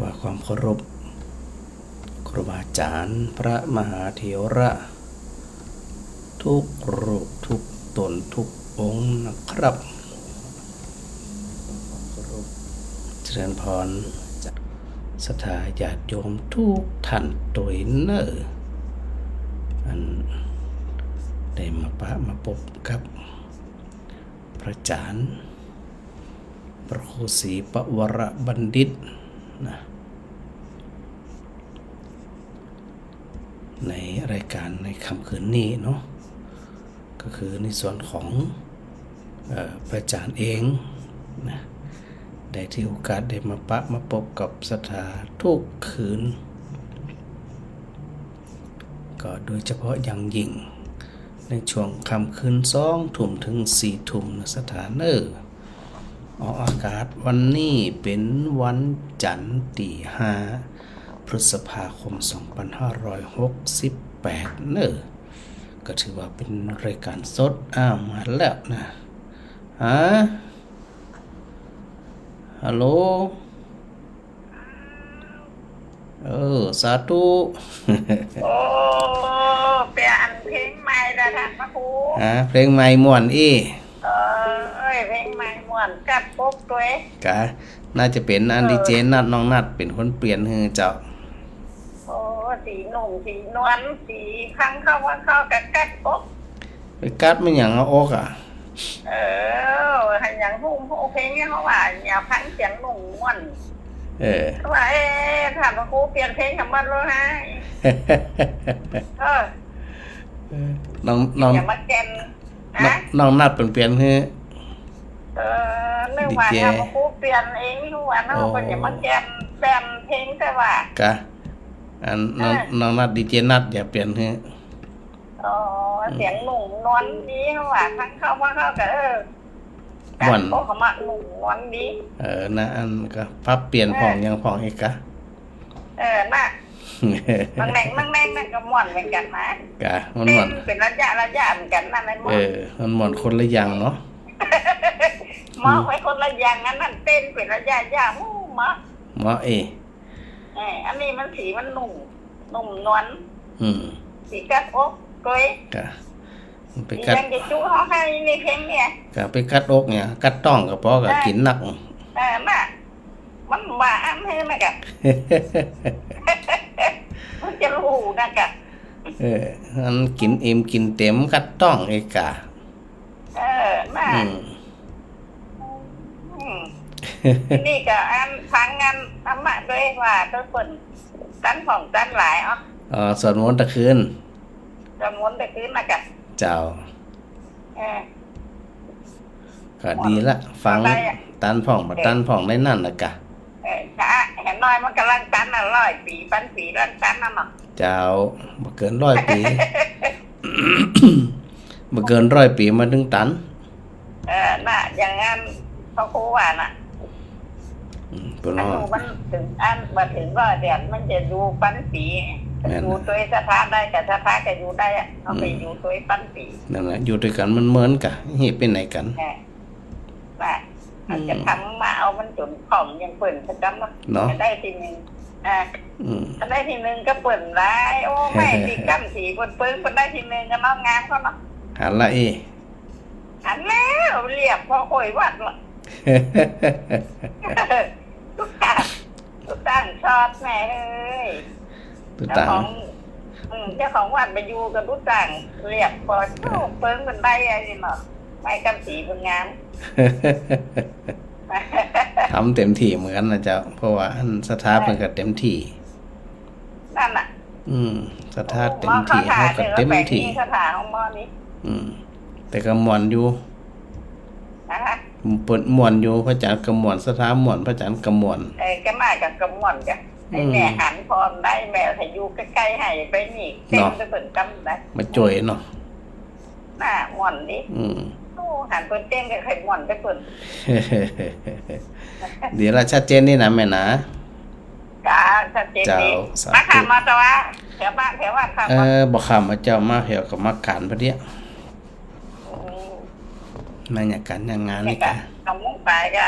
ว่าความเคารพครูบาอาจารย์พระมหาเถระทุกรูปทุกตนทุกองค์นะครับเจริญพรศรัทธาญาติโยมทุกท่านตัวเนออันได้มาปะมาพบกับพระอาจารย์พระครูศรีปวรบัณฑิตนะในรายการในค่ำคืนนี้เนาะก็คือในส่วนของพระอาจารย์เองนะได้ที่โอกาสได้มาปะมาพบกับศรัทธาทุกคืนก็โดยเฉพาะอย่างยิ่งในช่วงค่ำคืน2 ทุ่มถึง4 ทุ่มนะศรัทธาเนอออกอากาศวันนี้เป็นวันจันทร์ที่ 5 พฤษภาคม 2568 เนอก็ถือว่าเป็นรายการสดมาแล้วนะฮัลโหลสาธุโอ้เปลี่ยนเพลงใหม่แล้วท่านพระครูเพลงใหม่ม่วนเพลงใหม่ม่วนกัดปุ๊บด้วยกะน่าจะเป็นอันดีเจนัดน้องนัดเป็นคนเปลี่ยนให้เจ้าโอ้สีหนุ่มสีนวลสีข้างเข้ากับกัดปุ๊บไปกัดมันอย่างเอาอกให้อย่างหุ้มเพลงเนี่ยเขาว่าอย่าพังเสียงหนุ่มม่วนว่าท่านพระครูเปลี่ยนเพลงทำมันเลยฮะน้องอย่ามาแกนน้องนัดเปลี่ยนให้เรื่องว่าท่านพระครูเปลี่ยนเองทุกวันเขาเป็นอย่ามาแกนแปลนเพลงแต่ว่ากะน้องนัดดีเจนัดอย่าเปลี่ยนให้เสียงหนุ่มนวลดีเขาว่าทั้งเข้ากับม่วนเขามาหนุ่มนวลดีนะอันก็พับเปลี่ยนผ่องยังผ่องอีกกะน่ะนั่งนั่นก็ม่วนเหมือนกันนะกะมันม่วนเป็นระยะเหมือนกันนั่นมันม่วนคนละอย่างเนาะมอไว้คนละอย่างนั่นเต้นเป็นระยะมออันนี้มันสีมันหนุ่มนวลสีกัดอกก้อยไปกัดยังจะจู้เขาให้ในเพลงเนี่ยก็ไปกัดอกเนี่ยกัดต้องก็พอกับกินหนักน่ะมันหวานให้ไหมกะมันจะรู้นะกะมันกินอิ่มกินเต็มกัดต้องเอกะน่ะนี่ก็อันฟังงานธรรมะด้วยว่าตัวคนตั้นของตั้นหลายสวดมนต์ตะคืนสวดมนต์ตะคืนนะกะเจ้าก็ดีละฟังตันผ่องมาตันผ่องได้นั่นนะกะเห็นน้อยมันกำลังตัน100 ปีปันปีรันตันนั่นเนาะเจ้าบ่เกิน100 ปีบ่เกิน100 ปีมาถึงตันน่ะอย่างงั้นเขาครูว่าน่ะมันถึงอันมาถึง100 เดือนมันจะดูปันปีอยู่ตัวสถาได้กับสถาก็อยู่ได้เขาไปอยู่ตัวปันปีนั่นแหละอยู่ด้วยกันมันเหมือนกะเหตุเป็นไหนกันว่าอาจจะทำมาเอามันจนของยังเปิ่นสักคำเนาะได้ทีนึงได้ทีนึงก็เปิ่นได้โอ้แม่ตีกั้มสีเปิ่นได้ทีนึงก็น้องงามเขาเนาะหันละหันแล้วเรียบพอคุยวัดละทุกต่างชอบแม่เอ้ยเจ้าของวัดไปอยู่กับทุกต่างเรียบพอเปิ้งเป็นได้อะไรเนาะไม่กำสีเป็นงามทำเต็มที่เหมือนกันนะเจ้าเพราะว่าสถาเป็นกับเต็มที่นั่นน่ะสถาเต็มที่เขากับเต็มที่สถาของมอนี้แต่ก็ม่วนอยู่เปิดม่วนอยู่พระอาจารย์กำม่วนสถาม่วนพระอาจารย์กำม่วนก็มากับกำม่วนจ้ะให้แม่หันพรได้แม่ให้อยู่ใกล้ๆให้ไปนี่เต็มจะเปิดกำได้มาจ่วยเนาะน่าม่วนดิหันเปิดเต้นกับไข่ม่วนไปเปิดเดี๋ยวเราชัดเจนนี่นะแม่นะจ้าชัดเจนดีมาข่าวมาตัวแถวบ้านแถววัดค่ะบอกข่าวมาเจ้ามาแถวกับมาการพอดีมาอย่างกันอย่างงานนี่กันต้องมุ่งไปก็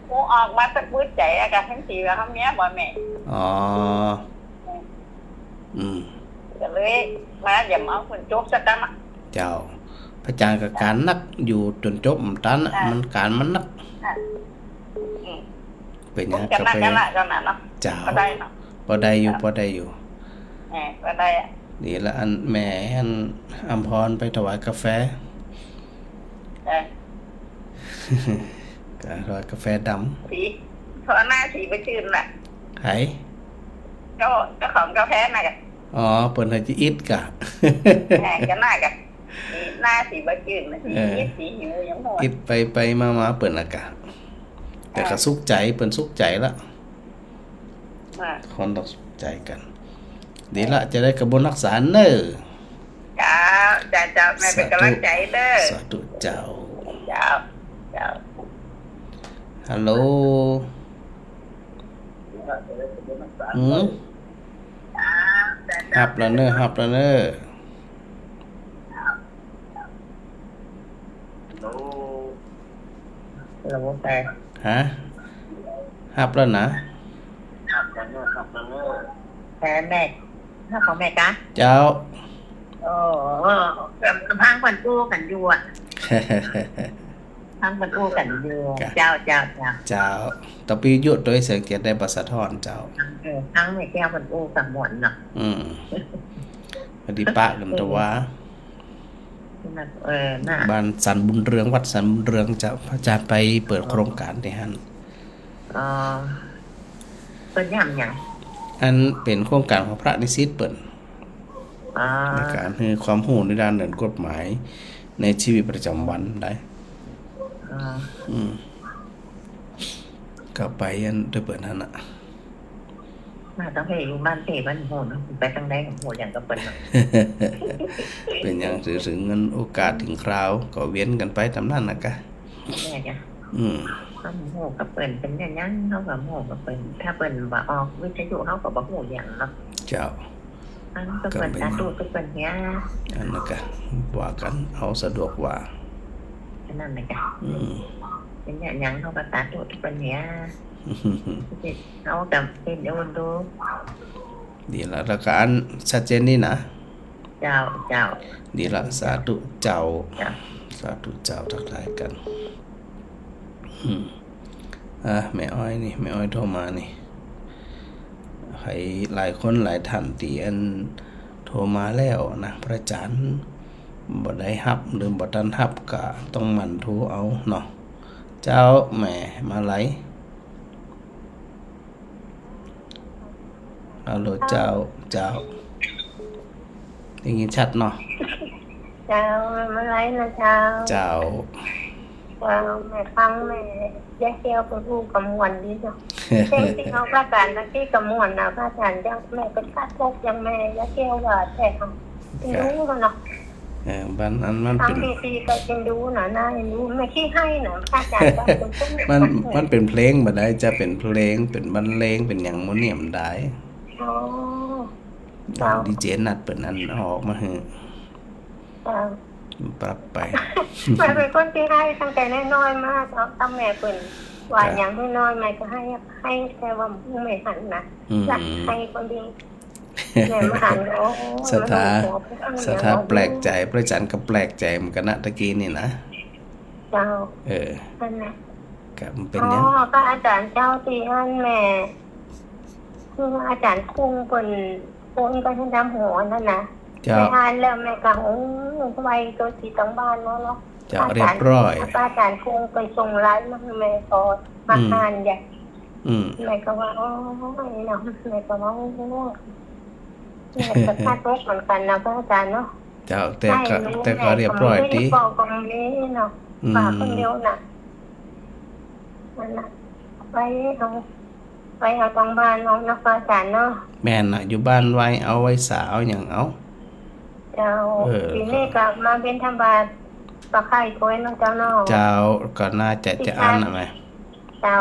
กูออกมาสักมืดใจอะกันทั้งสี่ว่าเขาเนี้ยบ่แม่อ๋อก็เลยมาอย่ามาคนจบสักกันเจ้าพระอาจารย์กับการนักอยู่จนจบมันตันมันการมันนักเป็นยังกาแฟเจ้าพอได้อยู่พอได้อยู่พอได้ดีละอันแม่อันอัมพรไปถวายกาแฟก็ถวายกาแฟดำสีพอหน้าสีไปชื่นแหละไหเจ้าของกาแฟน่ะกันอ๋อเปิดให้จีอิดกะก็น่ากันหน้าสีไปชื่นนะสีอิดสีหิวยังหมดอิดไปมาเปิดอากาศแต่ก็สุขใจเปิดสุขใจละคนต้องสุขใจกันดีละจะได้กระบวนรักษาเนอจ้าแม่เป็นกำลังใจเด้อสาธุเจ้าฮัลโหลฮับแล้วเนอฮะฮับแล้วนะแพ้แม่ถ้าของแม่กะเจ้าพังกันกู้กันอยู่อ่ะพังกันกู้กันอยู่เจ้าต่อปียุดโดยเสียงเกียรติได้ประสะท้อนเจ้าทั้งแม่แก้วกันกู้กันหมดเนาะพอดีปะกันตัวว่าบ้านสันบุญเรืองวัดสันบุญเรืองจะพระอาจารย์ไปเปิดโครงการที่ฮั่นเป็นอย่างอันเป็นโครงการของพระนิสิตเปิดในการให้ความรู้ในด้านเดินกฎหมายในชีวิตประจำวันได้ก็ไปอันด้วยเปิดนั่นน่ะต้องไปอยู่บ้านเตะบ้านโหดไปทางใดของโหดอย่างก็เปิดเป็นอย่างถึงเงินโอกาสถึงคราวก็เวียนกันไปตามนั้นนะกะแม่จ้ะเขาโหดกับเปิดเป็นอย่างนั้นเขากับโหดกับเปิดถ้าเปิดว่าออกวิทยุเขากับบอกโหดอย่างเนาะเจ้าอันก็เป็นตาตูก็เป็นเนี้ยอันนั้นก็ว่ากันเอาสะดวกว่าอันนั้นเลยจ้ะเป็นอย่างยังเขากับตาตูก็เป็นเนี้ยเอากับเป็นเดี๋ยวดูดีละแล้วก็อันชัดเจนนี่นะเจ้าดีละสาธุเจ้าสาธุเจ้าทักทายกันแม่อ้อยนี่แม่อ้อยโทรมานี่ให้หลายคนหลายท่านที่อันโทรมาแล้วนะพระอาจารย์บ่ได้รับหรือบ่ทันรับก็ต้องหมั่นโทรเอาเนาะเจ้าแม่มาไหลฮัลโหลเจ้าได้ยินชัดเนาะเจ้ามาไหลนะเจ้าแม่ฟังแม่แยกเที่ยวเป็นผู้กำมวลดีจ้ะที่เขาประกาศนะที่กำมวลนะพระอาจารย์ยังแม่เป็นคาดพกยังแม่แยกเที่ยวว่าแต่เขารู้กันเนาะบ้านนั้นมันเป็นปีก็เป็นดูหน่ารู้ไม่ขี้ให้หน่พระอาจารย์มันเป็นเพลงบ่ได้จะเป็นเพลงเป็นบรรเลงเป็นอย่างโมเนียมได้ดีเจนัดเปิดนั้นออกมาเหอะปรับไปแม่เป็นคนที่ให้ตั้งแต่น้อยๆมากเอาตั้งแม่เป็นว่าอย่างน้อยๆแม่ก็ให้แต่ว่าไม่หันนะรักให้คนเดียวแม่มาหันโอ้สถาแปลกใจพระอาจารย์ก็แปลกใจเหมือนกันนะตะกี้นี่นะเจ้านั่นแหละกับเป็นยังก็อาจารย์เจ้าตีให้แม่คืออาจารย์คุ้งเป็นคนก็ให้ดำหัวนั่นนะแม่ทานแล้วแม่ก็โอ้ไวตัวสีตั้งบ้านแล้วเนาะเรียบร้อยอาจารย์คุ้งไปส่งร้านมาแม่ก็มาทานใหญ่แม่ก็ว่าโอ้ยเนาะแม่ก็ว่าโอ้แม่ก็คาดพกเหมือนกันนะพระอาจารย์เนาะแต่ก็เรียบร้อยดีบอกตรงนี้เนาะฝากคนเดียวน่ะนั่นน่ะไปเอาตรงบ้านน้องนักอาจารย์เนาะแม่น่ะอยู่บ้านไว้เอาไว้สาวอย่างเอาเจ้าปีนี้กลับมาเป็นธรรมบาทปลาไข่โค้ยน้องเจ้าเนาะเจ้าก็น่าจะอ่านไหมเจ้า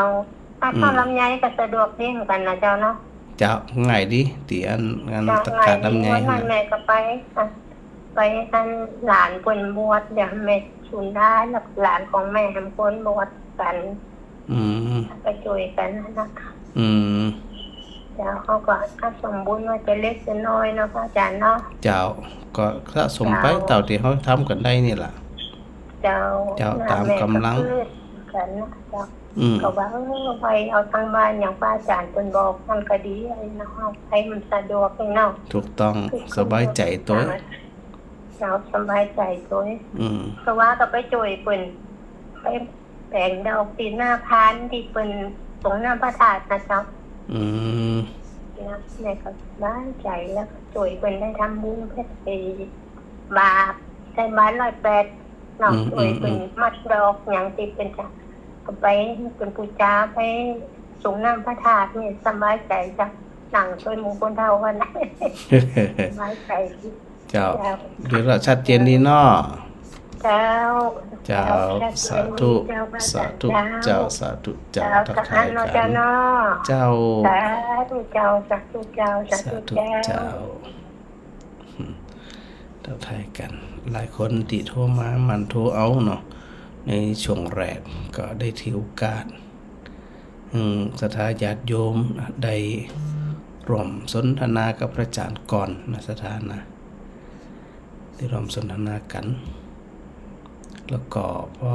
ถ้าเข้าลำไยก็สะดวกดีเหมือนกันนะเจ้าเนาะเจ้าง่ายดิตีอันงานตะการลำไยวันแม่ก็ไปกันหลานคนบวชเดี๋ยวแม่ชุนได้หลานของแม่ทำคนบวชกัน ไปช่วยกันนะคะเจ้าเขาก็ถ้าสมบูรณ์ว่าจะเล็กจะน้อยเนาะพระอาจารย์เนาะเจ้าก็สะสมไปเต่าที่เขาทำกันได้นี่แหละเจ้าตามกำลังกันนะเจ้าก็ว่าไปเอาทางบ้านอย่างพระอาจารย์เป็นบอกมันก็ดีอะไรนะให้มันสะดวกเนาะถูกต้องสบายใจตัวเจ้าสบายใจตัวเพราะว่าก็ไปช่วยเปิ้นไปแปลงดอกตีหน้าพานที่เปิ้นตรงหน้าพระธาตุนะเจ้านะแม่ก็บ้านใจแล้วก็ช่วยเปิ้นได้ทำบุญเพชรบาปใช้บ้าน108น้องช่วยเปิ้นมัดดอกอย่างที่เป็นจ้ะก็ไปเป็นปูจาไปสูงน้ำพระธาตุนี่สบายใจจ้ะหนังช่วยมงคลเท่ากันนะสบายใจเจ้าดูแลชัดเจนดีเนาะเจ้าสาธุสาธุเจ้าสาธุเจ้าทักทายกันเจ้าสาธุเจ้าสาธุเจ้าสาธุเจ้าทักทายกันหลายคนติโทรมามันโทรเอาเนาะในช่วงแรกก็ได้ถือโอกาสศรัทธาญาติโยมได้ร่วมสนทนากับพระอาจารย์ก่อนนะสถานะได้ร่วมสนทนากันแล้วก็พอ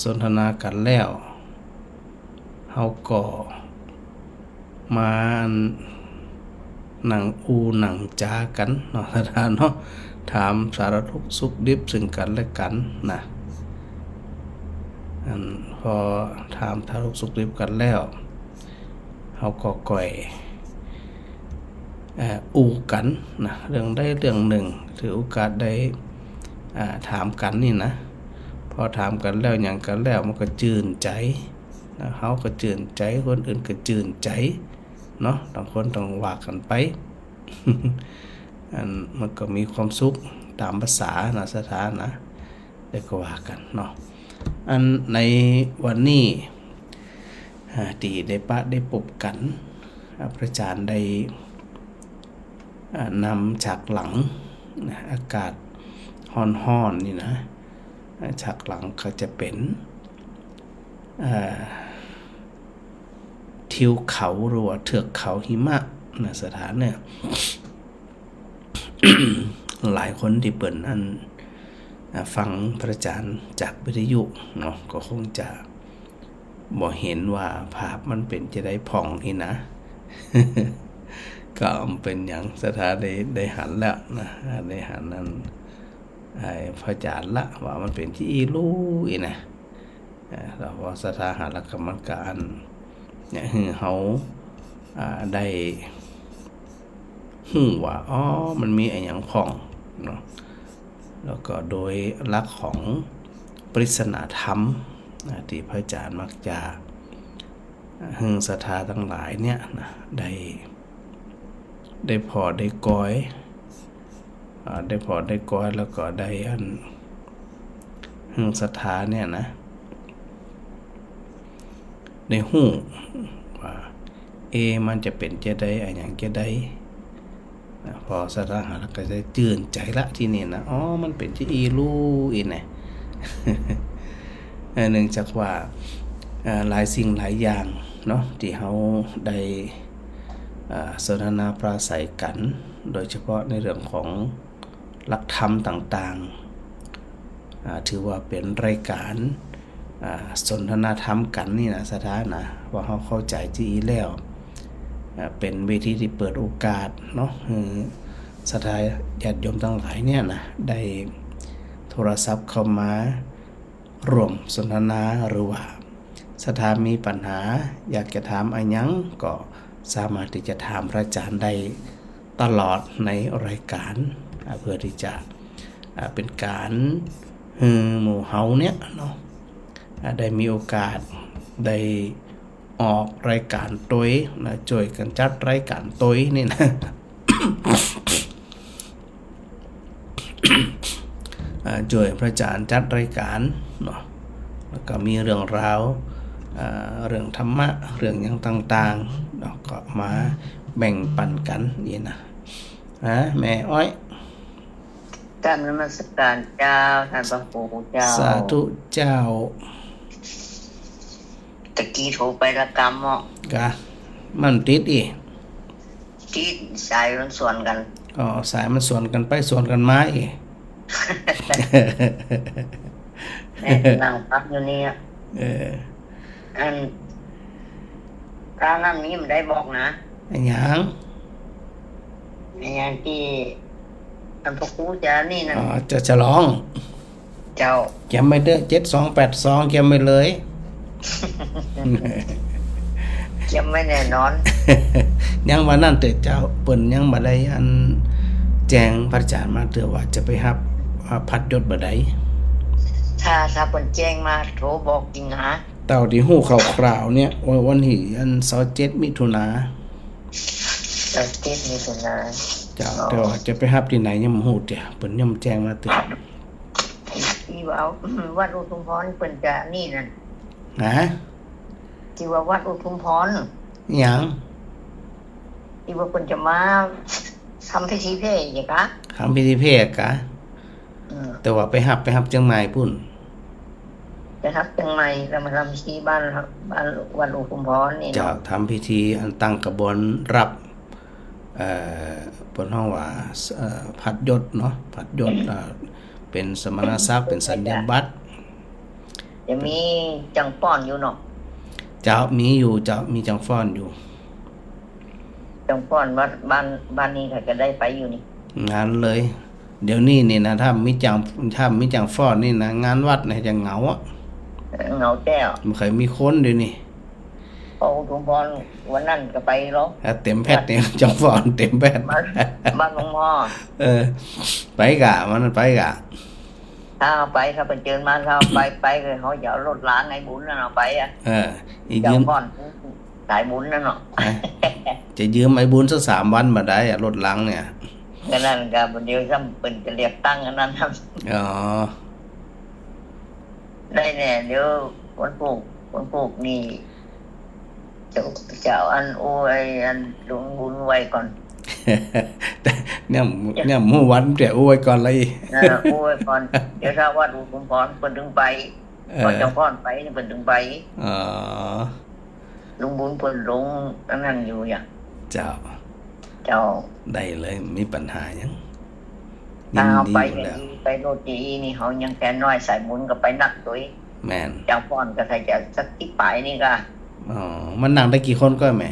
สนทนากันแล้วเฮาก็มาหนังหนังจากันเนาะสถานะเนาะถามสารทุกข์สุขดิบซึ่งกันและกันนะพอถามสารทุกข์สุขดิบกันแล้วเฮาก็ก่อยกันนะเรื่องได้เรื่องหนึ่งถือโอกาสได้ถามกันนี่นะพอถามกันแล้วอย่างกันแล้วมันก็จื่นใจนะเฮาก็จื่นใจคนอื่นก็จื่นใจเนาะต่างคนต่างว่ากันไป มันก็มีความสุขตามภาษานะสถานะได้ก็ว่ากันเนาะในวันนี้ที่ได้ปะได้พบกันพระอาจารย์ได้นำฉากหลังอากาศฮ้อนๆนี่นะฉากหลังก็จะเป็นทิวเขาหรือว่าเทือกเขาหิมะนะสถานเนี่ย หลายคนที่เปิดฟังพระอาจารย์จากวิทยุเนาะก็คงจะบอกเห็นว่าภาพมันเป็นจะได้ผ่องนี่นะ ก็เป็นอย่างสถานได้หันแล้วนะได้หันนั้นพระอาจารย์ละว่ามันเป็นที่รู้อีนะเราว่าสถาหารกรรมการเนี่ยเขาได้ว่ามันมีอะไรอย่างผ่องเนาะแล้วก็โดยหลักของปริศนาธรรมที่พระอาจารย์มักจะศรัทธาทั้งหลายเนี่ยนะได้พอได้ก้อยแล้วก็ได้ศรัทธาเนี่ยนะในหูว่ามันจะเป็นจะได้อะไรอย่างจะได้พอศรัทธาหาแล้วก็จะจื่นใจละที่นี่นะมันเป็นที่รู้อีนะ เนื่องจากว่าหลายสิ่งหลายอย่างเนาะที่เขาได้สนทนาปราศัยกันโดยเฉพาะในเรื่องของหลักธรรมต่างๆถือว่าเป็นรายการสนทนาธรรมกันนี่นะสถานะว่าเขาเข้าใจที่แล้วเป็นเวทีที่เปิดโอกาสเนาะศรัทธาญาติโยมทั้งหลายเนี่ยนะได้โทรศัพท์เข้ามาร่วมสนทนาหรือว่าศรัทธามีปัญหาอยากจะถามอะไรยังก็สามารถที่จะถามพระอาจารย์ได้ตลอดในรายการเพื่อที่จะเป็นการหมู่เฮาเนี่ยเนาะได้มีโอกาสได้ออกรายการตัวนะช่วยกันจัดรายการตัวนี่นะ ช่วยพระอาจารย์จัดรายการเนาะแล้วก็มีเรื่องราวเรื่องธรรมะเรื่องอย่างต่างๆเราก็มาแบ่งปันกันนี่นะแม่อ้อยกราบนมัสการเจ้าท่านพระครูเจ้าสาธุเจ้า ตะกี้โทรไปละกรรมอ่ะกะมันติดอีติดสายมันส่วนกันอ๋อสายมันส่วนกันไปส่วนกันมาอีนั่งพักอยู่นี่อันร้านน้ำนี้มันได้บอกนะไอ้หยังที่อันพวกกูจะนี่นะอ๋อจะฉลองเจ้าเก็บไม่เด้อ7282เก็บไม่เลยเก็บไม่แน่นอนยังวันนั้นแต่เจ้าเปิ้นยังบ่ได้อันแจ้งพระอาจารย์มาเตือว่าจะไปรับพัดยศบ่ได้ถ้าเปิ้นแจ้งมาโทรบอกจริงหาเต่าที่ฮู้คร่าวๆเนี่ยวันที่อัน27มิถุนา27มิถุนาเจ้าแต่ว่าจะไปรับที่ไหนยังบ่ฮู้เด้อเปิ้นยังแจ้งมาเตือที่ว่าวัดอุทุมพรเปิ้นจะนี่นั่นฮะที่ว่าวัดอุทุมพรหยังที่ว่าเปิ้นจะมาทำพิธีเพศอย่างกะทำพิธีเพศกะแต่ว่าไปรับจังใหม่พุ่นไปรับจังใหม่แล้วมาทำที่บ้านวัดอุทุมพรนี่จะทำพิธีอันตั้งกระบวนรับเปิ้นฮ้องว่าพัดยศเนาะพัดยศเป็นสมณศักดิ์เป็นสัญญาบัตรจะมีจังฟ้อนอยู่เนาะจะมีอยู่จะมีจังฟ้อนอยู่จังฟ้อนวัดบ้านนี้ใครก็ได้ไปอยู่นี่งานเลยเดี๋ยวนี้นี่นะถ้ามีจังฟ้อนนี่นะงานวัดเนี่ยจะเหงาอ่ะเหงาแจ้วมันเคยมีคนเดี๋ยวนี้พออุทุมพรวันนั้นก็ไปหรอเต็มแพทย์เนี่ยจังฟ้อนเต็มแพทย์บ้านหลวงพ่อไปกะมันไปกะถ้าไปถ้าเป็นเจิญมาถ้าไปเลยเขาจะรถล้างไอ้บุญนั่นเอาไปอีกยืมก่อนสายบุญนั่นเนาะจะยืมไอ้บุญสัก3 วันมาได้รถล้างเนี่ยก็นั่นก็เดี๋ยวซ้ำเป็นจะเรียกตั้งอันนั้นครับได้แน่เดี๋ยววันปลูกนี่จะอันโอ้ยอันหลวงบุญไว้ก่อนเนี่ยหมู่วันเดี๋ยวโอ้ยก่อนเลยโอ้ยก่อนเดี๋ยวถ้าวัดอุทุมพรเพิ่นถึงไปพอเจ้าพ่อนไปเพิ่นถึงไปลุงบุญเพิ่นลงนั่นอยู่อย่างเจ้าได้เลยมีปัญหายังถ้าไปโรตีนี่เขายังแค่น้อยสายบุญก็ไปนักตัวแม่นเจ้าพ่อนก็ใครจะสักที่ปลายนี่ก็มันนั่งได้กี่คนก็แม่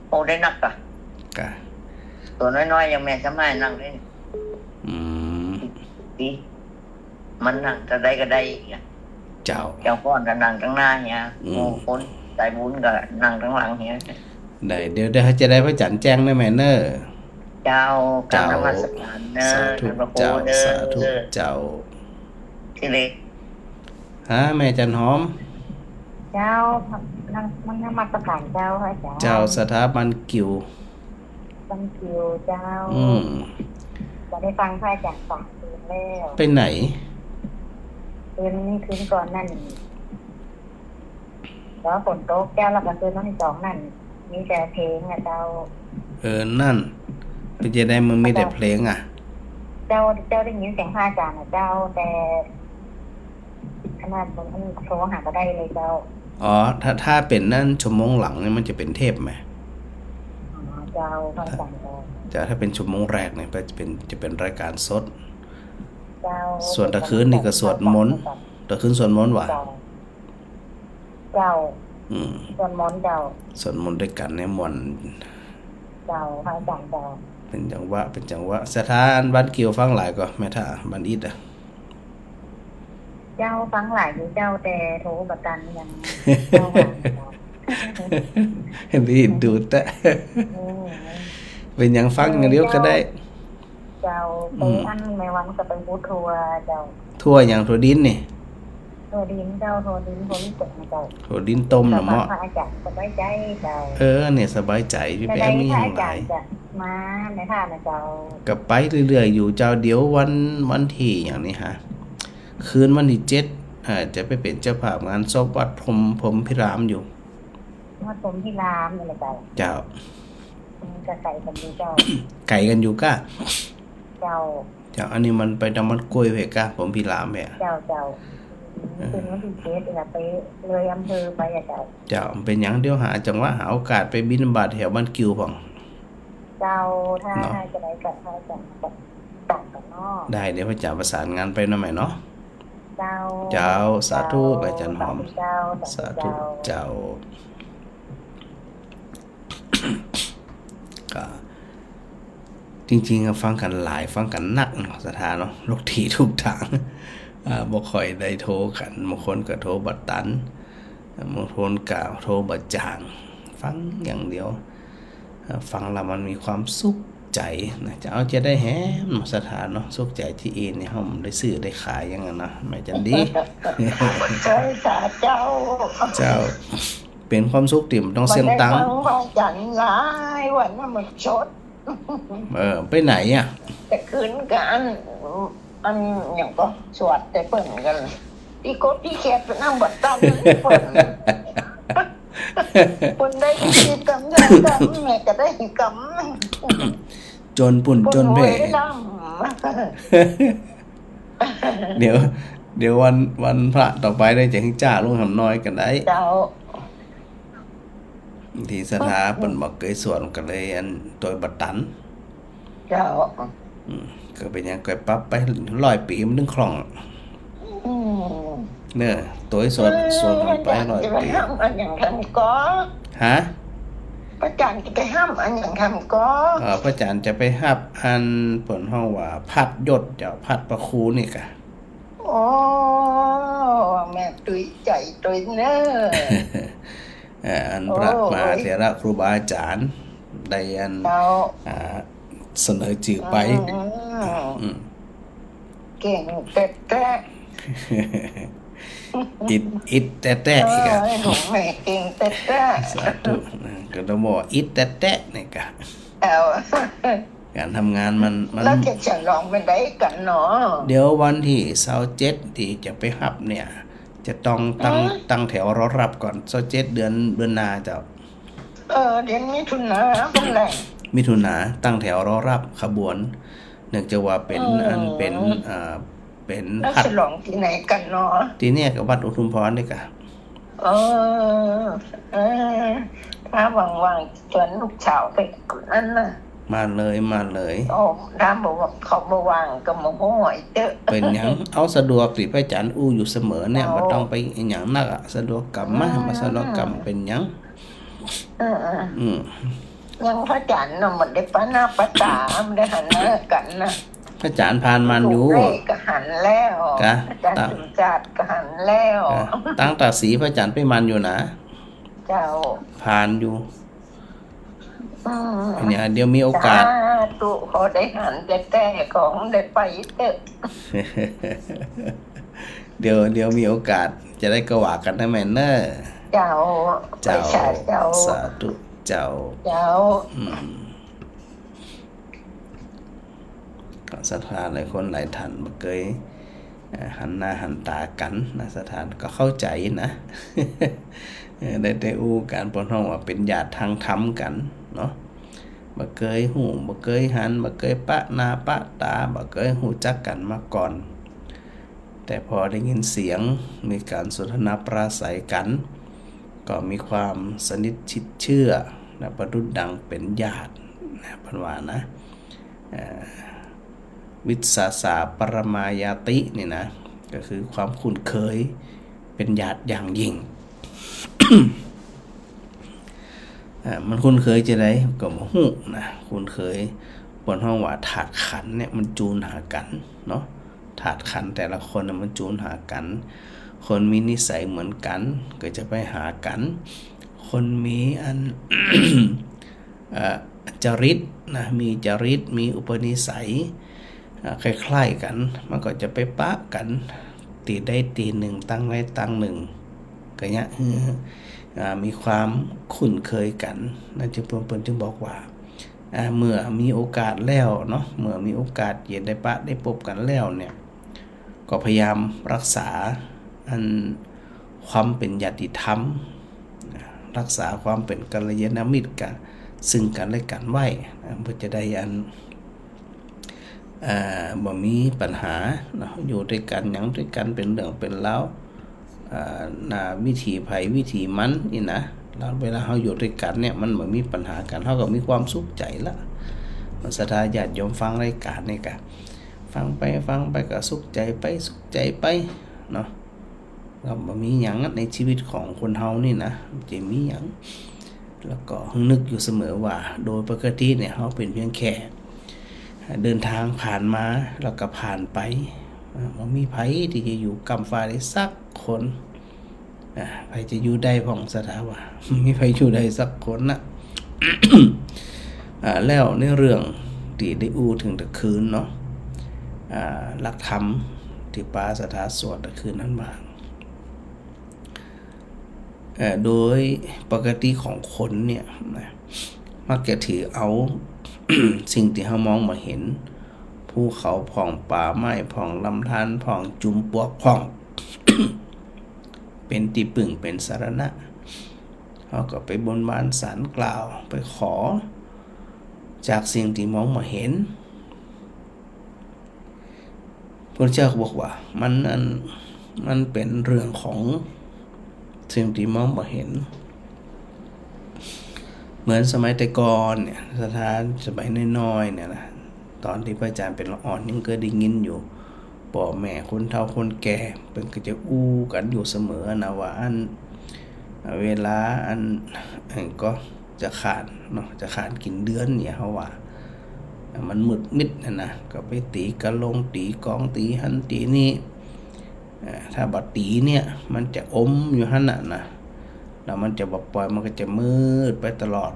โอ้ได้นักกะตัวน้อยๆยังแม่สมัยนั่งได้ดีมันนั่งจะได้ก็ได้เจ้าพ่อนก็นั่งข้างหน้าเนี่ยคนสายบุญก็นั่งข้างหลังเนี่ยได้เดี๋ยวจะได้พระจันทร์แจ้งได้แม่เนอเจ้ากราบนมัสการเนอเจ้าสาธุเจ้าที่เล็กฮะแม่จันหอมเจ้านั่งมันนมัสการเจ้าค่ะเจ้าสถาบันกิวบันกิวเจ้าจะได้ฟังพระอาจารย์ฝากคืนแล้วไปไหนคืนนี้คืนก่อนนั่นแล้วฝนตกแก้วแล้วก็คืนที่2นั่นมีแต่เพลงอ่ะเจ้านั่นเป็นจะได้มึงมีแต่เพลงอ่ะเจ้าได้ยินเสียงพระอาจารย์นะเจ้าแต่ขนาดมันโทรหาก็ได้เลยเจ้าถ้าเป็นนั่นชั่วโมงหลังเนี่ยมันจะเป็นเทพไหมเจ้าพระอาจารย์จะถ้าเป็นชั่วโมงแรกเนี่ยจะเป็นรายการสดส่วนตะคืนนี่ก็สวดมนต์ตะคืนสวดมนต์ว่ะเจ้าสวดมนต์เจ้าสวดมนต์ด้วยกันเนี่ยมนต์เจ้าพระอาจารย์เจ้าเป็นจังหวะสถานบ้านเกี่ยวฟังหลายก็แม่ท่าบ้านอิดเจ้าฟังหลายอยู่เจ้าแต่โทรประกันยังรีดดูแต่เป็นอย่างฟังอย่างเดียวก็ได้เจ้าไปอันไม่วันก็ไปพูดทัวเจ้าทัวอย่างทัวดินนี่ทัวดินเจ้าทัวดินทัวลิตกเจ้าทัวดินต้มน่ะเหมาะพระอาจารย์สบายใจเจ้าเนี่ยสบายใจพี่แป๊มีอย่างไรมาในท่านะเจ้าก็ไปเรื่อยๆอยู่เจ้าเดี๋ยววันที่อย่างนี้ฮะคืนวันที่7จะไปเป็นเจ้าภาพงานศพวัดพรหมพิรามอยู่วัดพรหมพิรามนี่แหละเจ้าจะไก่กันอยู่เจ้าไก่กันอยู่ก้าเจ้าอันนี้มันไปดำมันกล้วยเพก้าพรหมพิรามแม่เจ้า เป็นวันที่7น่ะไปเลยอำเภอไปอาจารย์เจ้าเป็นหยังเดี๋ยวหาจังหวะหาโอกาสไปบิณฑบาตแถวบ้านกิ่วพ่องเจ้าถ้าจะได้กับพระอาจารย์ต่างกันเนาะได้เดี๋ยวพระอาจารย์ประสานงานไปนำแม่เนาะเจ้าสาธุอาจารย์หอมสาธุเจ้าก็จริงๆฟังกันหลายฟังกันนักเนาะสถานเนาะลูกทีทุกทางบ่ค่อยได้โทรกันบางคนก็โทรบัดตันบางคนก็โทรบัดจางฟังอย่างเดียวฟังแล้วมันมีความสุขใจนะจะได้แฮมสถานเนาะสุขใจที่เอ็นเนี่ยเฮาได้ซื้อได้ขายอย่างนั้นนะแม่จันดีใช่สาเจ้าเป็นความสุขที่มันต้องเสียงตังวันจันทร์หลายวันนั้นมันชดไปไหนอ่ะแต่คืนกันอันอย่างก็สวดแต่เปิ่นกันที่กดที่แคบนั่งบัดตันเปิ่นคนได้ที่กำได้กำแม่ก็ได้กำจนปุ่นจนเพ่เดี๋ยววันพระต่อไปได้จะให้จ้าลุงหำน้อยกันได้ที่สถาเป็นบอกเกยส่วนกันเลยอันตัวบัดตันเจ้าก็เป็นยังไงปั๊บไป100 ปีมันนึงคล่องเนี่ยตัวส่วนไป100 ปีอันอย่างทำก็ฮะพระอาจารย์จะไปห้ามอันอย่างทำก็พระอาจารย์จะไปห้ามอันผลห้องว่าพัดยศเจ้าพัดประคูนี่กะโอ้แม่ตุยใจตุยเนออันพระมาเถระครูบาอาจารย์ได้อันเสนอจื่อไปเก่งแต่อิดแต่อีกอ่ะแม่เก่งแต่สาธุก็ต้องบอกอิดแต่นี่กะการทำงานมันแล้วจะฉลองเป็นได้กันเนาะเดี๋ยววันที่27ที่จะไปรับเนี่ยจะต้องตั้งแถวรอรับก่อน27เดือนหน้าเจ้าเดือนมิถุนาเป็นไรมิถุนาตั้งแถวรอรับขบวนเนื่องจากว่าเป็นพัดฉลองที่ไหนกันเนาะที่เนี่ยกับวัดอุทุมพรนี่กะถ้าว่างๆชวนลูกสาวไปนั่นน่ะมาเลยโอ้ถ้าบอกว่าเขาบ่ว่างก็มาห้อยเด้อเป็นหยังเอาสะดวกสิพระอาจารย์อู้อยู่เสมอเนี่ยบ่ต้องไปหยังนักอ่ะสะดวกกรรมมาสะดวกกรรมเป็นหยังยังพระอาจารย์น่ะมันได้ปะหน้าปะตามันได้หันหน้ากันนะพระอาจารย์ผ่านมันอยู่ก็หันแล้วอาจารย์สุจัดก็หันแล้วตั้งแต่สีพระอาจารย์ไปมันอยู่นะเจ้าผ่านอยู่เนี่ยเดี๋ยวมีโอกาสตุขอได้หันแต่ของได้ไปเถอะเดี๋ยวมีโอกาสจะได้กว่ากันนะแม่เนอเจ้าสาธุเจ้าก็สถานหลายคนหลายท่านบ่เคยหันหน้าหันตากันนะสถานก็เข้าใจนะได้อู้การปนห้องว่าเป็นญาติทางธรรมกันเนาะบ่เคยหูบ่เคยหันบ่เคยปะหน้าปะตาบ่เคยหูจักกันมาก่อนแต่พอได้ยินเสียงมีการสนทนาปราศัยกันก็มีความสนิทชิดเชื่อนะประดุจดังเป็นญาตินะเพิ่นว่านะวิสาสาปรมายาตินี่นะก็คือความคุ้นเคยเป็นญาติอย่างยิ่ง มันคุ้นเคยจะได้ก็บ่ฮู้นะคุ้นเคยบนห้องว่าถาดขันเนี่ยมันจูนหากันเนาะถาดขันแต่ละคนมันจูนหากันคนมีนิสัยเหมือนกันก็จะไปหากันคนมีอัน จริตนะมีจริตมีอุปนิสัยคล้ายๆกันมันก็จะไปปะกันตีได้ตีหนึ่งตั้งไว้ตั้งหนึ่งก็เนี้ยมีความคุ้นเคยกันนั่นจึงเพิ่นจึงบอกว่าเมื่อมีโอกาสแล้วเนาะเมื่อมีโอกาสเย็นได้ปะได้พบกันแล้วเนี่ยก็พยายามรักษาอันความเป็นญาติธรรมรักษาความเป็นกัลยาณมิตรกันซึ่งกันและกันไว้เพื่อจะได้อันบ่มีปัญหาเนาะอยู่ด้วยกันหยังด้วยกันเป็นเรื่องเป็นราว วิถีไผวิถีมันนี่นะแล้วเวลาเฮาอยู่ด้วยกันเนี่ยมันบ่มีปัญหากันเฮาก็มีความสุขใจละศรัทธาญาติโยมฟังรายการนี่ก็ฟังไปก็สุขใจไปเนาะก็บ่มีหยังในชีวิตของคนเฮานี่นะจะมีหยังแล้วก็นึกอยู่เสมอว่าโดยปกติเนี่ยเฮาเป็นเพียงแค่เดินทางผ่านมาแล้วก็ผ่านไปบ่มีไผที่จะอยู่กำฟ้าได้สักคนไผจะอยู่ได้พ่องศรัทธาว่ามีไผอยู่ได้สักคนนะ แล้วในเรื่องที่ได้อู้ถึงตะคืนเนาะหลักธรรมที่ป้าศรัทธาสวดตะคืนนั้นบ้างโดยปกติของคนเนี่ยมักจะถือเอา สิ่งที่เฮามองมาเห็นภูเขาผ่องป่าไม้ผ่องลำธารผ่องจุมปวกผ่อง เป็นที่พึ่งเป็นสรณะเฮาก็ไปบนบานศาลกล่าวไปขอจากสิ่งที่มองมาเห็นพระเจ้าบอกว่ามันเป็นเรื่องของสิ่งที่มองมาเห็นเหมือนสมัยแต่ก่อนเนี่ยสถานสมัยน้อยๆเนี่ยนะตอนที่พระอาจารย์เป็นละอ่อนยังเคยได้ยินอยู่พ่อแม่คนเฒ่าคนแก่เป็นก็จะอู้กันอยู่เสมอนะว่าเวลาก็จะขาดเนาะจะขาดกินเดือนเนี่ยเฮาว่ามันมืดมิดนะก็ไปตีกะลงตีกองตีหันตีนี่ถ้าบัดตีเนี่ยมันจะอมอยู่หั่นน่ะนะแล้วมันจะบ่ปล่อยมันก็จะมืดไปตลอด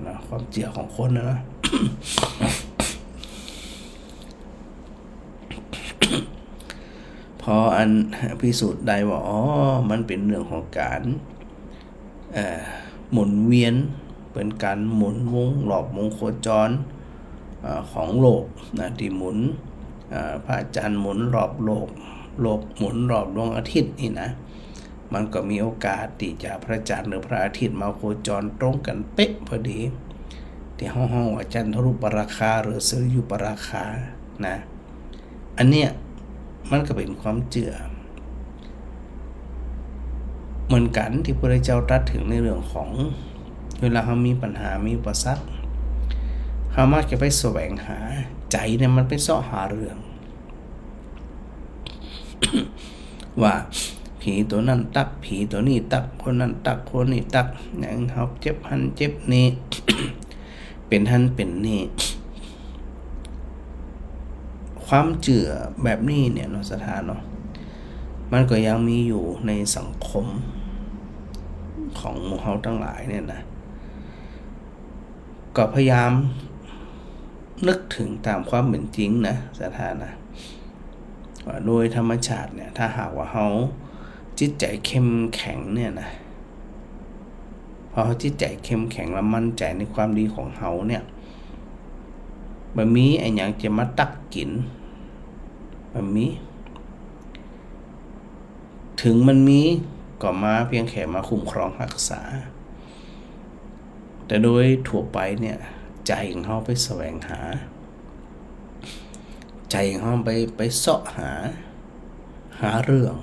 นะความเชื่อของคนนะ พอพิสูจน์ได้ว่าอ๋อมันเป็นเรื่องของการหมุนเวียนเป็นการหมุนวงรอบวงโคจรของโลกนะที่หมุนพระจันทร์หมุนรอบโลกหมุนรอบดวงอาทิตย์นี่นะมันก็มีโอกาสที่จะพระจันทร์หรือพระอาทิตย์มาโคจรตรงกันเป๊ะพอดีที่ห้องว่าจันทรุปราคาหรือสุริยุปราคานะอันเนี้ยมันก็เป็นความเชื่อเหมือนกันที่พระเจ้าตรัสถึงในเรื่องของเวลาเรามีปัญหามีอุปสรรคเรามักจะไปแสวงหาใจเนี่ยมันไปเสาะหาเรื่อง ว่าผีตัวนั้นตักผีตัวนี้ตักคนนั้นตักคนนี้ตักอย่างเขาเจ็บหันเจ็บนี่ เป็นหันเป็นนี่ความเชื่อแบบนี้เนี่ยเนาะสถานเนาะมันก็ยังมีอยู่ในสังคมของหมู่เฮาทั้งหลายเนี่ยนะก็พยายามนึกถึงตามความเป็นจริงนะสถานนะว่าโดยธรรมชาติเนี่ยถ้าหากว่าเฮาจิตใจเข้มแข็งเนี่ยนะพอจิตใจเข้มแข็งและมั่นใจในความดีของเฮาเนี่ยบ่มีไอ้หยังจะมาตักกินบ่มีถึงมันมีก็มาเพียงแค่มาคุ้มครองรักษาแต่โดยทั่วไปเนี่ยใจของเฮาไปแสวงหาใจของเฮาไปเสาะหาเรื่อง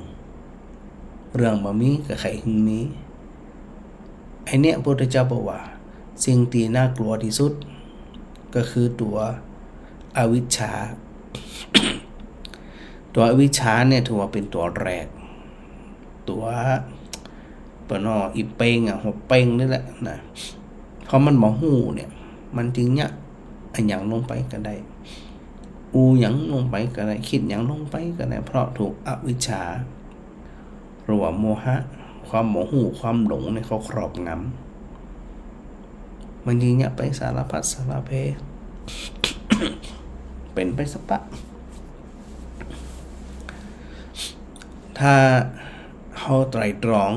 บ่มีก็ใครหึงมีไอ้เนี่ยพระพุทธเจ้าบอกว่าสิ่งที่น่ากลัวที่สุดก็คือตัวอวิชชา ตัวอวิชชาเนี่ยถือว่าเป็นตัวแรกตัวปนออีเป้งหัวเป้งนี่แหละนะเพราะมันบ่ฮู้เนี่ยมันจึงเนี่ยอันหยังลงไปก็ได้หยังลงไปก็ได้คิดหยังลงไปก็ได้เพราะถูกอวิชชาหรือว่าโมหะความบ่ฮู้ความหลงเนี่ยเขาครอบงำมันจึงเนี่ยไปสารพัดสารเพ เป็นไปสักปะถ้าเฮาไตร่ตรอง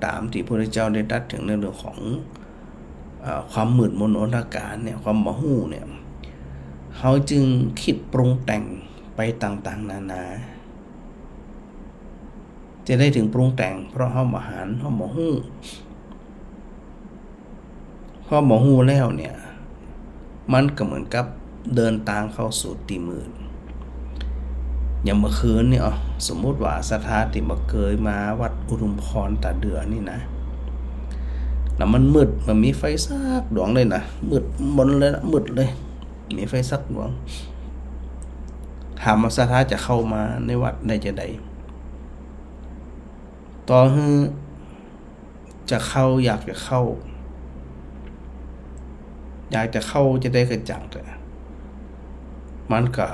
ตามที่พระพุทธเจ้าได้ตรัสถึงในเรื่องของความมืดมนอนการเนี่ยความบ่ฮู้เนี่ยเฮาจึงคิดปรุงแต่งไปต่างๆนานาจะได้ถึงปรุงแต่งเพราะเฮาบ่หารเฮาบ่ฮู้พอบ่ฮู้แล้วเนี่ยมันก็เหมือนกับเดินทางเข้าสู่ที่มืด อย่างเมื่อคืนนี่สมมุติว่าศรัทธาที่มาเกยมาวัดอุทุมพรตาเดือนี่นะแล้วมันมืดมันมีไฟสักดวงเลยนะมืดมนเลยนะมืดเลยมีไฟสักดวงถามว่าศรัทธาจะเข้ามาในวัดได้จะใดต่อให้จะเข้าอยากจะเข้าจะได้กระจังแต่มันก็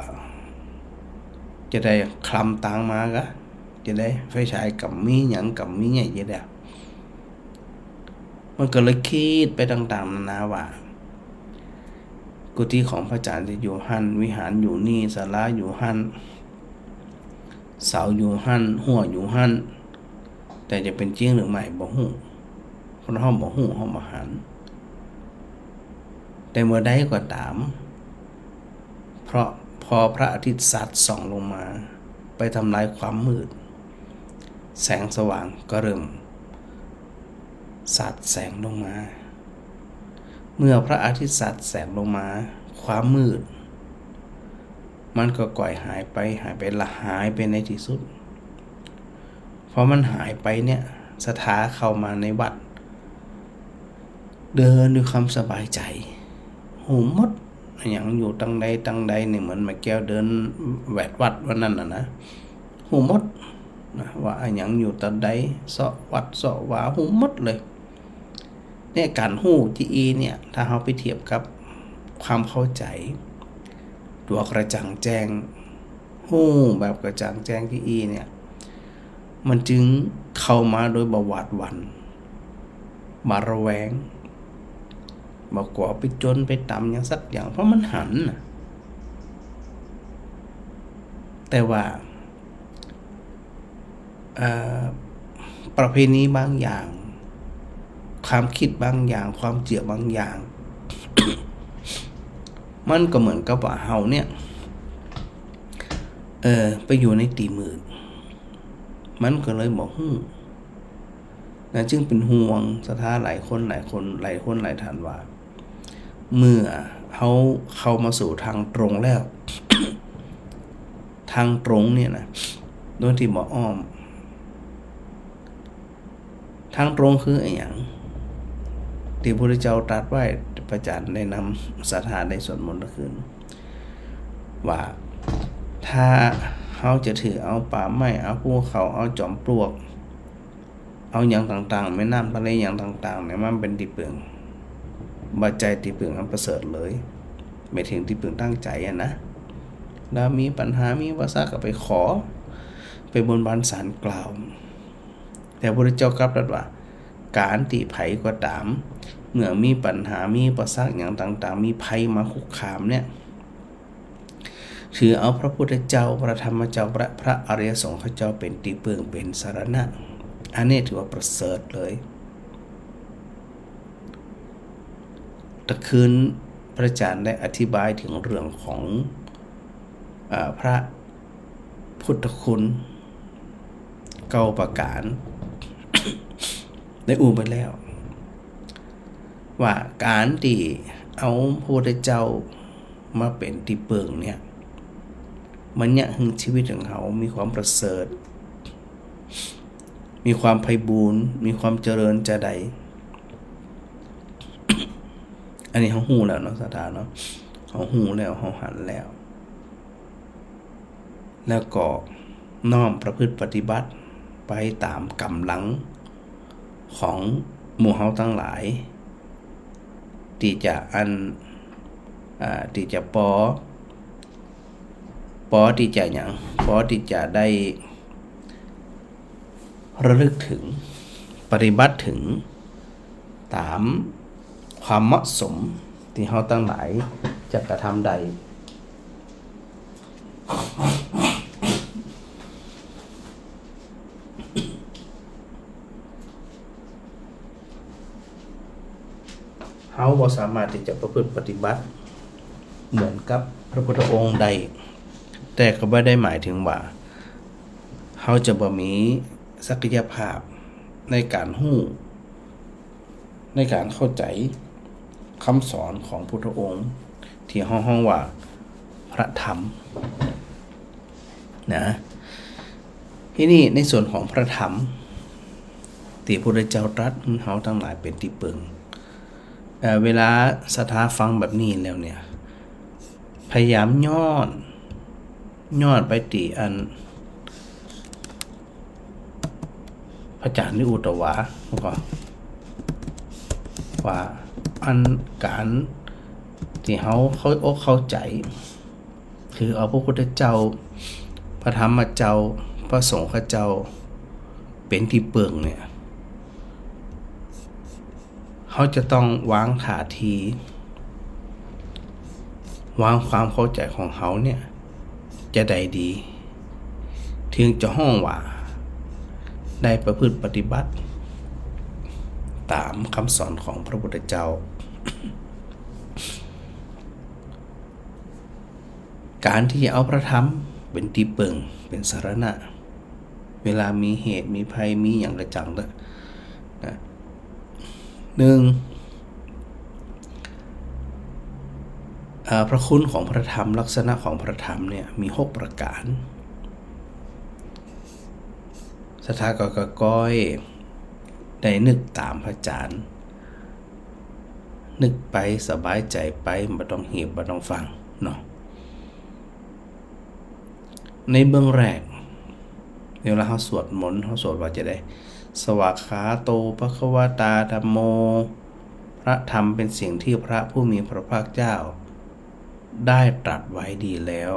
จะได้คลำตังมากะจะได้ไฟฉายกับมีหยังกับมีใหญ่จะได้มันก็เลยคิดไปต่างๆนานาว่ากุฏิของพระอาจารย์จะอยู่หั่นวิหารอยู่นี่ศาลาอยู่หั่นเสาอยู่หั่นหัวอยู่หั่นแต่จะเป็นจริงหรือไม่บ่ฮู้คนเฮาบ่ฮู้เฮาบ่หันแต่เมื่อใดก็ตามเพราะพอพระอาทิตย์สัดส่องลงมาไปทำลายความมืดแสงสว่างก็เริ่มสาดแสงลงมาเมื่อพระอาทิตย์สาดแสงลงมาความมืดมันก็ก่อยหายไปละหายไปในที่สุดพอมันหายไปเนี่ยศรัทธาเข้ามาในวัดเดินด้วยความสบายใจหูมดอย่างอยู่ตั้งใดเนี่ยเหมือนแม่แก้วเดินแวดวัดวันนั้นนะหูมดนะว่าอย่างอยู่ตั้งใดเสาะวัดเสาะวาหูมดเลยเนี่ยการหูจีเนี่ยถ้าเราไปเทียบกับความเข้าใจตัวกระจ่างแจ้งหูแบบกระจ่างแจ้งจีเนี่ยมันจึงเข้ามาโดยบวาดหวั่นมาระแวงบอกกว่าไปจนไปต่ำอย่างสักอย่างเพราะมันหันแต่ว่าประเพณีบางอย่างความคิดบางอย่างความเจือบางอย่าง มันก็เหมือนกับว่าเฮาเนี่ยไปอยู่ในตีมืดมันก็เลยบอกนะจึงเป็นห่วงศรัทธาหลายคนหลายท่านว่าเมื่อเขาเข้ามาสู่ทางตรงแล้ว ทางตรงเนี่ยนะโดยที่บ่อ้อมทางตรงคืออะไรอย่างที่พระพุทธเจ้าตรัสไว้พระอาจารย์ได้นำศรัทธาได้สวดมนต์คืนว่าถ้าเขาจะถือเอาป่าไม้เอาภูเขาเอาจอมปลวกเอาอย่างต่างๆแม่น้ำทะเลอย่างต่างๆเนี่ยมันเป็นที่พึ่งบัจจัยที่พึ่งอันประเสริฐเลยไม่ถึงที่พึ่งตั้งใจนะแล้วมีปัญหามีอุปสรรคก็ไปขอไปบนบานศาลกล่าวแต่พระพุทธเจ้ากลับตรัสว่าการที่ไผก็ตามเมื่อมีปัญหามีอุปสรรคอย่างต่างๆมีภัยมาคุกคามเนี่ยถือเอาพระพุทธเจ้าพระธรรมเจ้าพระอริยสงฆ์เจ้าเป็นที่พึ่งเป็นสรณะอันนี้ถือว่าประเสริฐเลยตะคืนพระอาจารย์ได้อธิบายถึงเรื่องของพระพุทธคุณเก้าประการ ได้อูไปแล้วว่าการที่เอาพระพุทธเจ้ามาเป็นที่พึ่งเนี่ยมันเนี่ยหึงชีวิตของเขามีความประเสริฐมีความไพบูรณ์มีความเจริญจะใด อันนี้เขาหูแล้วเนาะศรัทธาเนาะเขาหูแล้วเขาหันแล้วก็น้อมประพฤติปฏิบัติไปตามกำลังของหมู่เฮาทั้งหลายที่จะที่จะปอที่จะอย่างปอที่จะได้ระลึกถึงปฏิบัติถึงตามความเหมาะสมที่เราตั้งหลายจะกระทำใดเราบ่สามารถที่จะประพฤติปฏิบัติเหมือนกับพระพุทธองค์ใดแต่ก็ไม่ได้หมายถึงว่าเราจะบ่มีศักยภาพในการหู้ในการเข้าใจคำสอนของพุทธองค์ที่ห้องว่าพระธรรม นะที่นี่ในส่วนของพระธรรมที่พระพุทธเจ้าตรัสเฮาทั้งหลายเป็นที่ปึงเวลาศรัทธาฟังแบบนี้แล้วเนี่ยพยายามย้อนไปติอันพระอาจารย์นิอุตวาก็ว่าอันการที่เขาเข้าใจคือเอาพระพุทธเจ้าพระธรรมเจ้าพระสงฆ์เจ้าเป็นที่เปิงเนี่ยเขาจะต้องวางท่าทีวางความเข้าใจของเขาเนี่ยจะได้ดีถึงจะห้องว่าได้ประพฤติปฏิบัติตามคำสอนของพระพุทธเจ้าการที่จะเอาพระธรรมเป็นที่เปิงเป็นสารณะเวลามีเหตุมีภัยมีอย่างกระจังนะหนึ่งพระคุณของพระธรรมลักษณะของพระธรรมเนี่ยมี6ประการศรัทธาก็ก้อยได้นึกตามพระอาจารย์นึกไปสบายใจไปบ่ต้องเหีบบ่ต้องฟังเนาะในเบื้องแรกเวลาเขาสวดมนต์เขาสวดว่าจะได้สวากขาโตภควตาธัมโมพระธรรมเป็นสิ่งที่พระผู้มีพระภาคเจ้าได้ตรัสไว้ดีแล้ว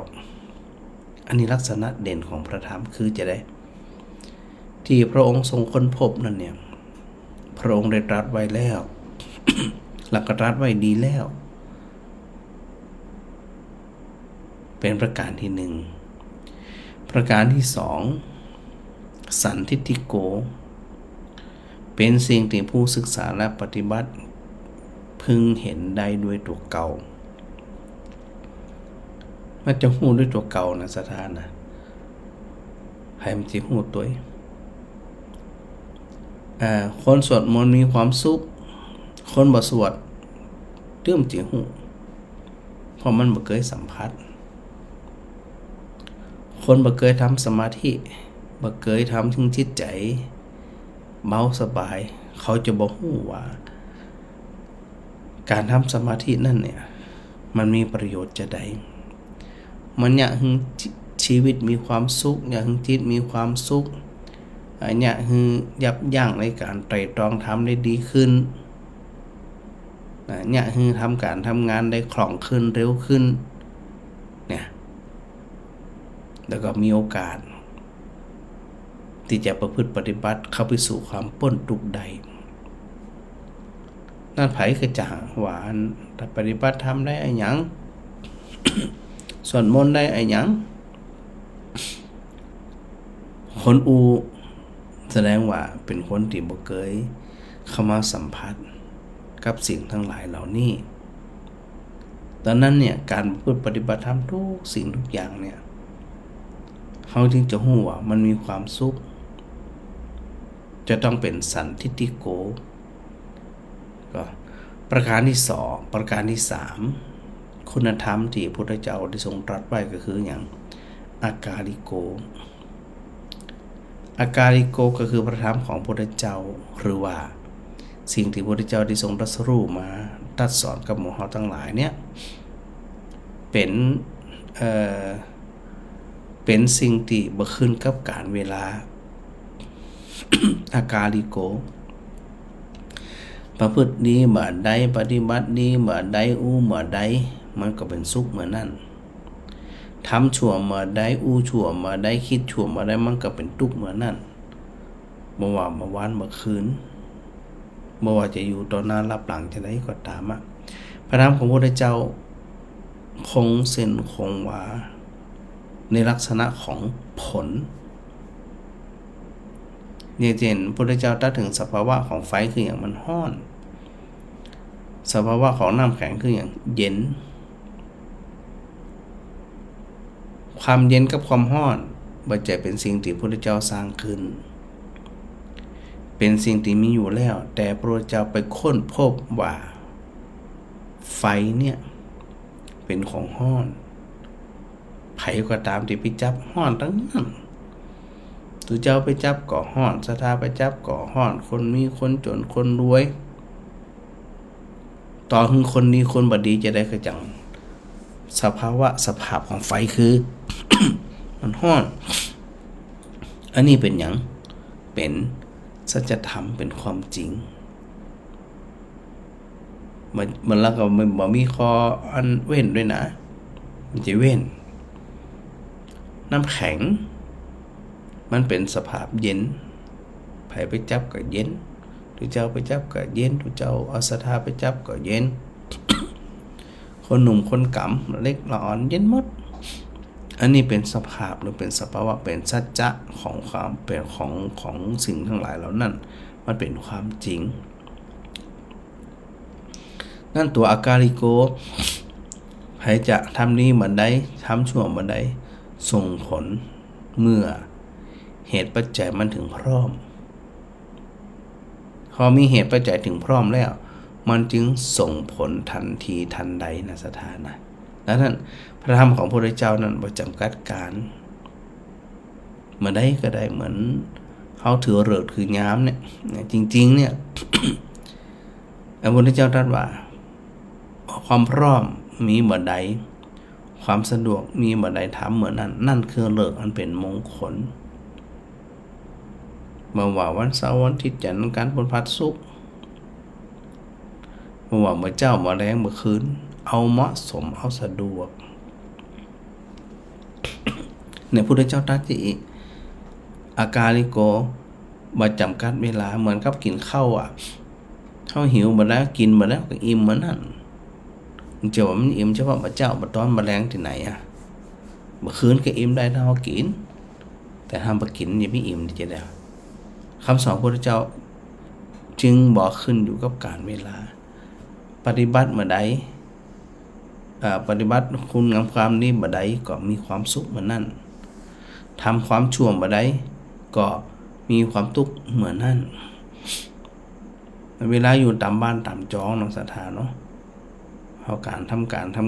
อันนี้ลักษณะเด่นของพระธรรมคือจะได้ที่พระองค์ทรงค้นพบนั่นเนี่ยพระองค์ได้ตรัสไว้แล้ว หลักตรัสไว้ดีแล้วเป็นประการที่หนึ่งประการที่สองสันทิฏฐิโกเป็นสิ่งที่ผู้ศึกษาและปฏิบัติพึงเห็นได้ด้วยตัวเก่ามันจะหู้ด้วยตัวเก่านะสถานนะให้มันจะหู้ตัวคนสวดมนต์มีความสุขคนบ่สวดเตื้มจิหูเพราะมันบ่เคยสัมผัสคนบ่เคยทำสมาธิบ่เคยทำถึงจิตใจเบาสบายเขาจะบ่ฮู้ว่าการทำสมาธินั่นเนี่ยมันมีประโยชน์จะใดมันอยากให้ชีวิตมีความสุขอยากให้จิตมีความสุขอยากให้ยับยั้งในการไตร่ตรองทำได้ดีขึ้นอยากให้ทำการทำงานได้คล่องขึ้นเร็วขึ้นเนี่ยแล้วก็มีโอกาสที่จะประพฤติปฏิบัติเข้าไปสู่ความพ้นทุกข์ใดนั่นไผก็จะหวานถ้าปฏิบัติทำได้ไอ้หยัง สวดมนต์ได้ไอ้หยังคนอูแสดงว่าเป็นคนที่บ่เคยเข้ามาสัมผัสกับสิ่งทั้งหลายเหล่านี้ตอนนั้นเนี่ยการพูดปฏิบัติธรรมทุกสิ่งทุกอย่างเนี่ยเขาจึงจะรู้ว่ามันมีความสุขจะต้องเป็นสันทิฏฐิโกก็ประการที่สองประการที่สามคุณธรรมที่พระพุทธเจ้าได้ทรงตรัสไว้ก็คืออย่างอากาลิโกอากาลิโกก็คือพระธรรมของพระพุทธเจ้าหรือว่าสิ่งที่พระพุทธเจ้าได้ทรงตรัสรู้มาตรัสสอนกับหมู่เฮาทั้งหลายเนี่ยเป็นสิ่งที่บ่ขึ้นกับการเวลา อากาลิโกประพฤติดีเมื่อใดปฏิบัติดีเมื่อใดเมื่อใดมันก็เป็นสุขเมื่อนั้นทำชั่วเมื่อใดชั่วเมื่อใดคิดชั่วเมื่อใดมันก็เป็นทุกข์เมื่อนั้นบ่ว่าเมื่อวานเมื่อคืนบ่ว่าจะอยู่ต่อหน้ารับหลังจะได้ก็ตามพระธรรมของพระพุทธเจ้าคงเส้นคงวาในลักษณะของผลเนี่ยเช่นพระพุทธเจ้าตรัสถึงสภาวะของไฟคืออย่างมันร้อนสภาวะของน้ำแข็งคืออย่างเย็นความเย็นกับความร้อนบ่ใช่เป็นสิ่งที่พระพุทธเจ้าสร้างขึ้นเป็นสิ่งที่มีอยู่แล้วแต่พระพุทธเจ้าไปค้นพบว่าไฟเนี่ยเป็นของร้อน ไผก็ตามที่ไปจับฮ้อนทั้งนั้นตุเจ้าไปจับก่อฮ้อนศรัทธาไปจับก่อฮ้อนคนมีคนจนคนรวยต่อถึงคนนี้คนบดีจะได้กระจังสภาพของไฟคือ มันฮ้อนอันนี้เป็นหยังเป็นสัจธรรมเป็นความจริงมันแล้วก็มันบ่มีข้ออันเว้นด้วยนะมันจะเว้นน้ำแข็งมันเป็นสภาพเย็นไผไปจับก็เย็นตุเจ้าไปจับก็เย็นตุเจ้าเอาศรัทธาไปจับก็เย็น คนหนุ่มคนกำเล็กละอ่อนเย็นหมดอันนี้เป็นสภาพหรือเป็นสภาวะเป็นสัจจะของความเป็นของสิ่งทั้งหลายเหล่านั้นมันเป็นความจริงนั่นตัวอากาลิโกใครจะทำนี้เหมือนใดทำชั่วเหมือนใดส่งผลเมื่อเหตุปัจจัยมันถึงพร้อมพอมีเหตุปัจจัยถึงพร้อมแล้วมันจึงส่งผลทันทีทันใดนะสถานะดังนั้นพระธรรมของพระพุทธเจ้านั้นบ่จำกัดการเมื่อใดก็ได้เหมือนเขาถือฤกษ์คือยามเนี่ยจริงๆเนี่ย พระพุทธเจ้าตรัสว่าความพร้อมมีเมื่อใดความสะดวกมีเมื่อใดทำเหมือนนั้นนั่นคือฤกษ์อันเป็นมงคลเมื่อว่าวันเสาร์วันอาทิตย์จันทร์อังคารพุธพฤหัสศุกร์เมื่อว่าเมื่อเจ้าเมื่อแรงเมื่อคืนเอาเหมาะสมเอาสะดวกเนี่ยพุทธเจ้าตรัสอีกอากาลิโกบ่จำกัดเวลาเหมือนกับกินข้าวเขาหิวมาแล้วกินมาแล้วก็อิ่มเหมือนนั้นมันจะว่ามันอิ่มเฉพาะเมื่อเจ้าเมื่อตอนเมื่อแรงที่ไหนเมื่อคืนก็อิ่มได้ถ้าเขากินแต่ถ้าบ่กินอย่าไม่อิ่มจะได้คำสอนพระพุทธเจ้าจึงบอกขึ้นอยู่กับการเวลาปฏิบัติเมื่อใดปฏิบัติคุณงามความนี้เมื่อใดก็มีความสุขเหมือนนั้นทำความชั่วเมื่อใดก็มีความทุกข์เหมือนนั้นเวลาอยู่ตามบ้านตามจองน้องศรัทธาเนาะเอาการท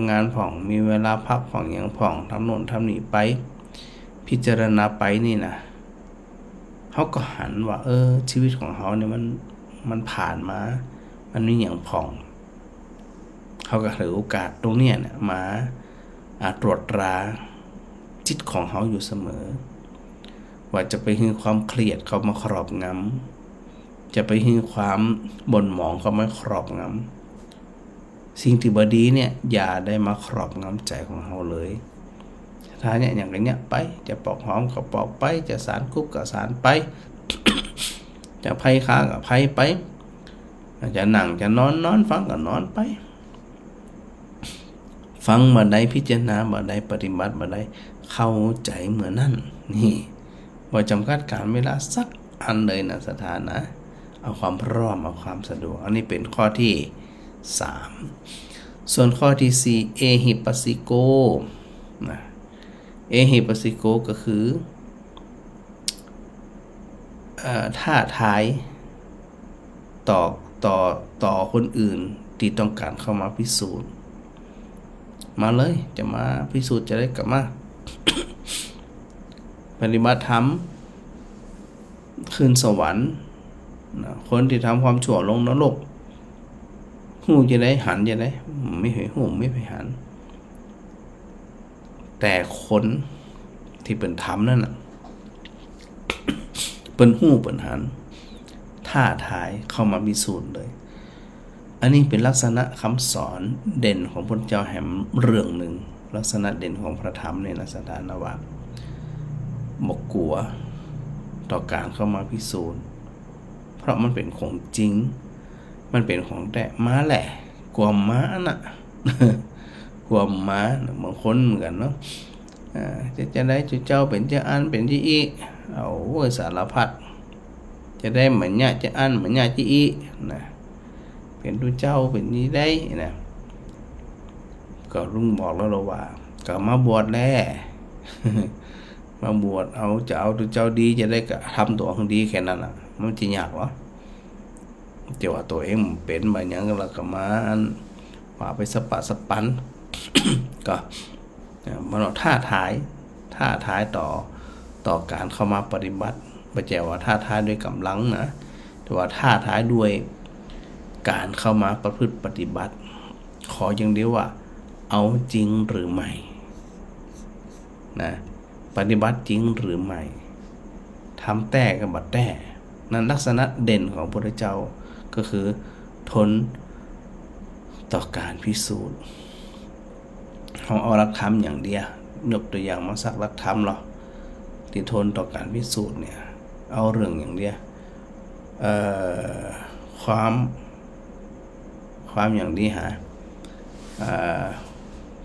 ำงานผ่องมีเวลาพักผ่องอย่างผ่องทำโน่นทำนี่ไปพิจารณาไปนี่นะเขาก็หันว่าชีวิตของเขาเนี่ยมันผ่านมามันมีอย่างผ่องเขาก็ถือโอกาสตรงเนี้ยเนี่ยมาตรวจตราจิตของเขาอยู่เสมอว่าจะไปให้ความเครียดเขามาครอบงำจะไปให้ความบ่นหมองเขามาครอบงำสิ่งที่บดีเนี่ยอย่าได้มาครอบงำใจของเขาเลยถ้าเนี่ยอย่างไรเนี่ยไปจะปอกหอมก็ปอกไปจะสารคุกก็สารไป จะไพ่ค้าก็ไพ่ไปจะนั่งจะนอนฟังก็นอนไปฟังมาได้พิจารณามาได้ปฏิบัติมาได้เข้าใจเหมือนนั่นนี่บ่จำกัดการเวลาสักอันเลยนะสถานะเอาความพร้อมเอาความสะดวกอันนี้เป็นข้อที่3ส่วนข้อที่4เอหิปัสสิโกนะเอหิปัสสิโกก็คือท่าทายต่อคนอื่นที่ต้องการเข้ามาพิสูจน์มาเลยจะมาพิสูจน์จะได้กลับมา ปฏิบัติธรรมขึ้นสวรรค์คนที่ทำความชั่วลงนรกหูจะได้หันจะได้ไม่เหยหูไม่ไปหันแต่คนที่เป็นธรรมนั่นน่ะเป็นหูเป็นหันท่าทายเข้ามาพิสูจน์เลยอันนี้เป็นลักษณะคำสอนเด่นของพระเจ้าแห่งเรื่องหนึ่งลักษณะเด่นของพระธรรมในลักษณะนว่าบกกลัวต่อการเข้ามาพิสูจน์เพราะมันเป็นของจริงมันเป็นของแต่ม้าแหละกลัวม้าน่ะ กลัวม้าบางคนเหมือนกันเนาะจะได้เจ้าเป็นเจ้าอันเป็นที่อีเอาสารพัดจะได้เหมือนญาติจะอันเหมือนญาติอีนะเป็นตัวเจ้าเป็นนี้ได้นะก็ลุงบอกแล้วเราว่าก็มาบวชแล้ว มาบวชจะเอาตัวเจ้าดีจะได้ก็ทำตัวของดีแค่นั้นน่ะมันจะยากเหรอจะว่าตัวเองเป็นแบบอย่างแล้วก็มาว่าไปสปะสปัน ก็ มันท้าทายต่อการเข้ามาปฏิบัติไม่ใช่ว่าท้าทายด้วยกำลังนะแต่ว่าท้าทายด้วยการเข้ามาประพฤติปฏิบัติขออย่างเดียวว่าเอาจริงหรือไม่นะปฏิบัติจริงหรือไม่ทำแต่กับบัดแต่นั้นลักษณะเด่นของพระพุทธเจ้าก็คือทนต่อการพิสูจน์ของเอาหลักธรรมอย่างเดียวยกตัวอย่างมาสักหลักธรรมหรอที่ทนต่อการพิสูจน์เนี่ยเอาเรื่องอย่างเดียวความอย่างนี้หา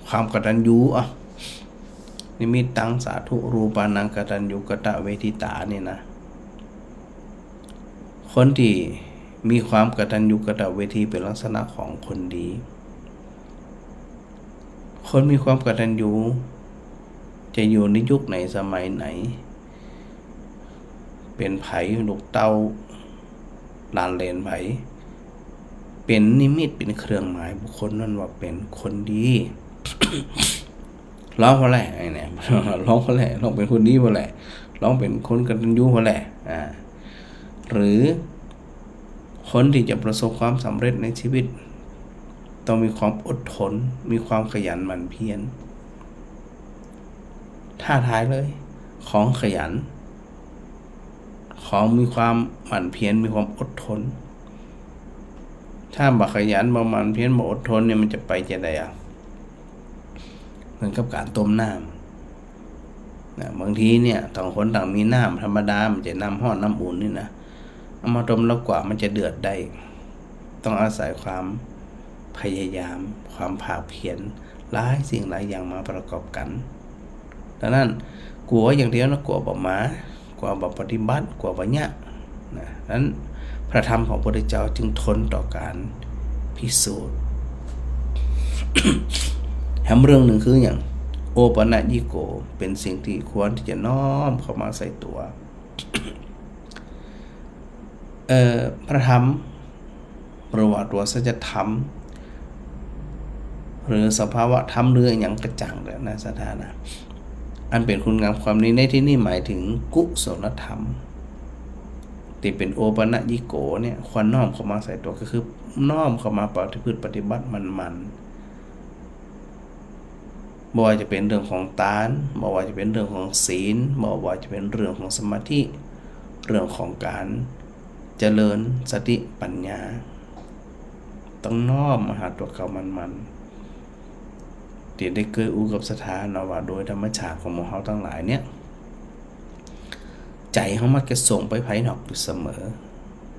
ความกตัญญูนิมิตตังสาธุรูปานังกตัญญูกตเวทิตาเนี่ยนะคนที่มีความกตัญญูกตเวทีเป็นลักษณะของคนดีคนมีความกตัญญูจะอยู่ในยุคไหนสมัยไหนเป็นไผลูกเต้าลานเลนไผเป็นนิมิตเป็นเครื่องหมายบุคคลนั่นว่าเป็นคนดีร้องเพราะแหละไอ้เนี่ยร้องเพราะแหละร้องเป็นคนดีเพราะแหละร้องเป็นคนกตัญญูเพราะแหละหรือคนที่จะประสบความสำเร็จในชีวิตต้องมีความอดทนมีความขยันหมั่นเพียรท้าทายเลยของขยันของมีความหมั่นเพียรมีความอดทนถ้าบ่ขยันบ่หมั่นเพียรบ่อดทนเนี่ยมันจะไปจะได้เหมือนกับการต้มน้ำนะบางทีเนี่ยต่างคนต่างมีน้ำธรรมดามันจะน้ำร้อนน้ำอุ่นนี่นะเอามาต้มแล้วกว่ามันจะเดือดได้ต้องอาศัยความพยายามความภาคเพียรหลายสิ่งหลายอย่างมาประกอบกันดังนั้นกลัวอย่างเดียวนะกลัวบ่มากลัวบ่ปฏิบัติกลัวบ่ยะนะนั้นพระธรรมของพระพุทธเจ้าจึงทนต่อการพิสูจน์ แถมเรื่องหนึ่งคืออย่างโอปนัญิโกเป็นสิ่งที่ควรที่จะน้อมเข้ามาใส่ตัว พระธรรมหรือว่าตัวสัจธรรมหรือสภาวะธรรมเรื่องอย่างกระจ่างเลยนะสถานะอันเป็นคุณงามความดีในที่นี้หมายถึงกุศลธรรมที่เป็นโอปนัญิโกเนี่ยควรน้อมเข้ามาใส่ตัวก็คือน้อมเข้ามาปฏิบัติมันบ่ว่าจะเป็นเรื่องของทานบ่ว่าจะเป็นเรื่องของศีลบ่ว่าจะเป็นเรื่องของสมาธิเรื่องของการเจริญสติปัญญาต้องน้อมมาหาตัวเขามันที่ได้เกิดอุกับสถานว่าโดยธรรมชาติของหมู่เฮาทั้งหลายเนี่ยใจเฮามักจะส่งไปภายนอกอยู่เสมอ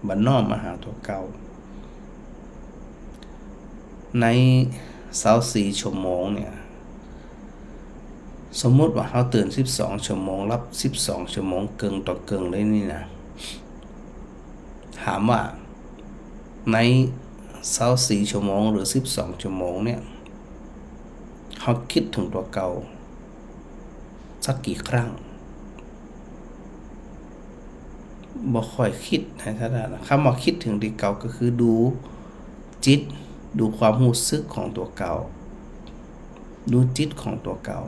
บัดน้อมมาหาตัวเก่าใน24ชั่วโมงเนี่ยสมมติว่าเราตื่น12ชั่วโมงรับ12ชั่วโมงเกิงต่อเกิงเลยนี่นะถามว่าใน24ชั่วโมงหรือ12ชั่วโมงเนี่ยเราคิดถึงตัวเก่าสักกี่ครั้งบ่ค่อยคิดนะท่านนะคำว่าคิดถึงที่เก่าก็คือดูจิตดูความรู้สึกของตัวเก่าดูจิตของตัวเก่า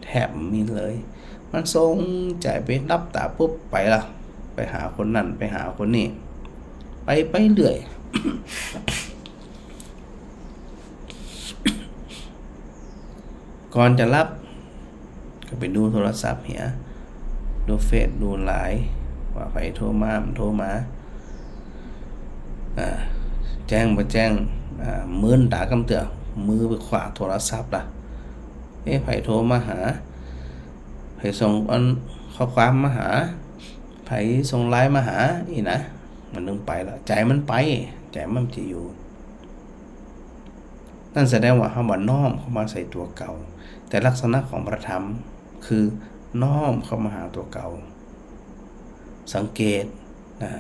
แทบมีเลยมันทรงใจไปรับตาปุ๊บไปละไปหาคนนั่นไปหาคนนี้ไปเรื่อย ก่อนจะรับก็ไปดูโทรศัพท์เหียดูเฟซดูไลน์ว่าใครโทรมามันโทรมาแจ้งบ่แจ้งมื้นตากำเตือมือไปขวาโทรศัพท์ล่ะไผโทรมาหาไผส่งข้อความมาหาไผส่งไลน์มาหาอีนะมันนึงไปแล้วใจมันไปใจมันจะอยู่นั่นแสดงว่าเฮาบ่น้อมเข้ามาใส่ตัวเก่าแต่ลักษณะของพระธรรมคือน้อมเข้ามาหาตัวเก่าสังเกตนะ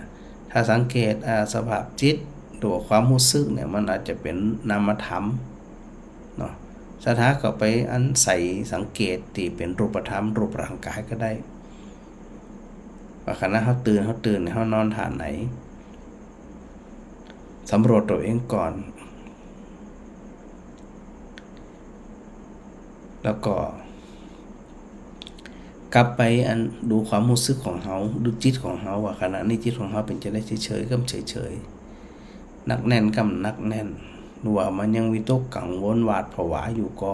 ถ้าสังเกตสภาพจิตตัวความรู้สึกเนี่ยมันอาจจะเป็นนามธรรมเนาะสถาก็ไปอันใส่สังเกตที่เป็นรูปธรรมรูปร่างกายก็ได้ว่าขณะเขาตื่นเขานอนท่าไหนสำรวจตัวเองก่อน แล้วก็กลับไปอันดูความรู้สึกของเฮาดูจิตของเฮาว่าขณะนี้จิตของเฮาเป็นจะได้เฉยๆก็เฉยๆนักแน่นก็นักแน่นหรือว่ามันยังวิตกกังวลหวาดผวาอยู่ก็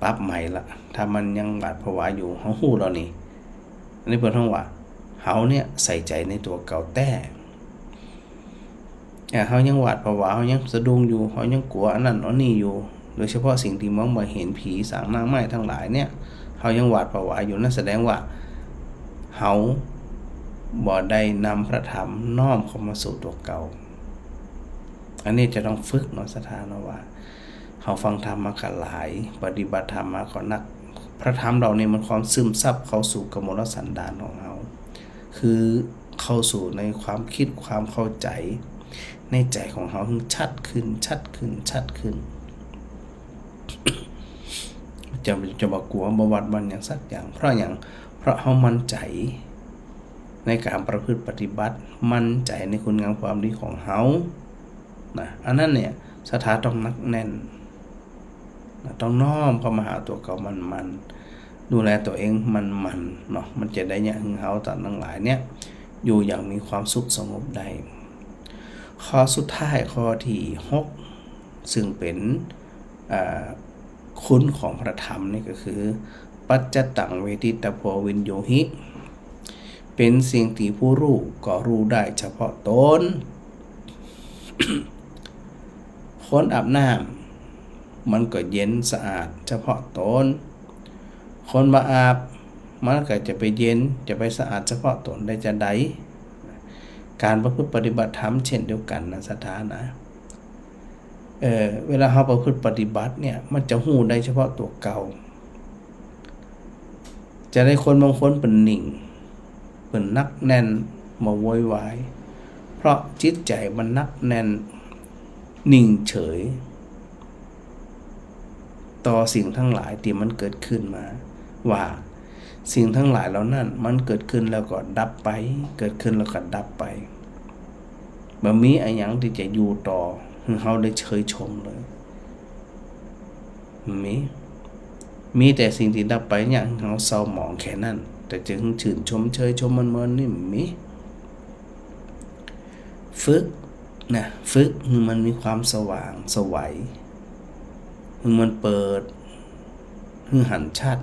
ปรับใหม่ละถ้ามันยังหวาดผวาอยู่เฮาฮู้แล้วนี่อันนี้เพิ่นเฮาว่าเฮาเนี่ยใส่ใจในตัวเก่าแต่เฮายังหวาดผวาเฮายังสะดุ้งอยู่เฮายังกลัวอันนั้นอันนี้อยู่โดยเฉพาะสิ่งที่มองบ่เห็นผีสางนางไม้ทั้งหลายเนี่ยเฮายังหวาดผวาอยู่นั่นแสดงว่าเฮาบ่ได้นำพระธรรมน้อมเข้ามาสู่ตัวเก่าอันนี้จะต้องฝึกเนาะสถานะว่าเฮาฟังธรรมมาก็หลายปฏิบัติธรรมมาก็นักพระธรรมเรานี่มันความซึมซับเข้าสู่กมลสันดานของเฮาคือเข้าสู่ในความคิดความเข้าใจในใจของเฮาชัดขึ้นจะบ่กลัวบ่หวาดหวั่นอย่างสักอย่างเพราะเฮามั่นใจในการประพฤติปฏิบัติมั่นใจในคุณงามความดีของเฮานะอันนั้นเนี่ยสถาต้องนักแน่นนะต้องน้อมเข้ามาหาตัวเก่ามันดูแลตัวเองมันเนาะมันจะได้เนี่ยเฮาต่างทั้งหลายเนี่ยอยู่อย่างมีความสุขสงบได้ข้อสุดท้ายข้อที่6ซึ่งเป็นคุณของพระธรรมนี่ก็คือปัจจตังเวทิตโพวินโยหิเป็นสิ่งที่ผู้รู้ก็รู้ได้เฉพาะตน คนอาบน้ำมันก็เย็นสะอาดเฉพาะตนคนมาอาบมันก็จะไปเย็นจะไปสะอาดเฉพาะตนได้จะใดการประพฤติปฏิบัติธรรมเช่นเดียวกันนะสถานะเวลาเราประพฤติปฏิบัติเนี่ยมันจะหู้ได้เฉพาะตัวเก่าจะได้คนบางคนเป็นหนิ่งเป็นนักแน่นมาโวยวายเพราะจิตใจมันนักแน่นนิ่งเฉยต่อสิ่งทั้งหลายที่มันเกิดขึ้นมาว่าสิ่งทั้งหลายเหล่านั้นมันเกิดขึ้นแล้วก็ดับไปเกิดขึ้นแล้วก็ดับไปบ่มีอะไรหยังที่จะอยู่ต่อเฮาได้เชยชมเลยมีแต่สิ่งที่ดับไปอย่างเฮาเศร้าหมองแค่นั้นแต่จึงชื่นชมเชยชมมันนี่มีฝึกมันมีความสว่างสวัยมันเปิดหันชัด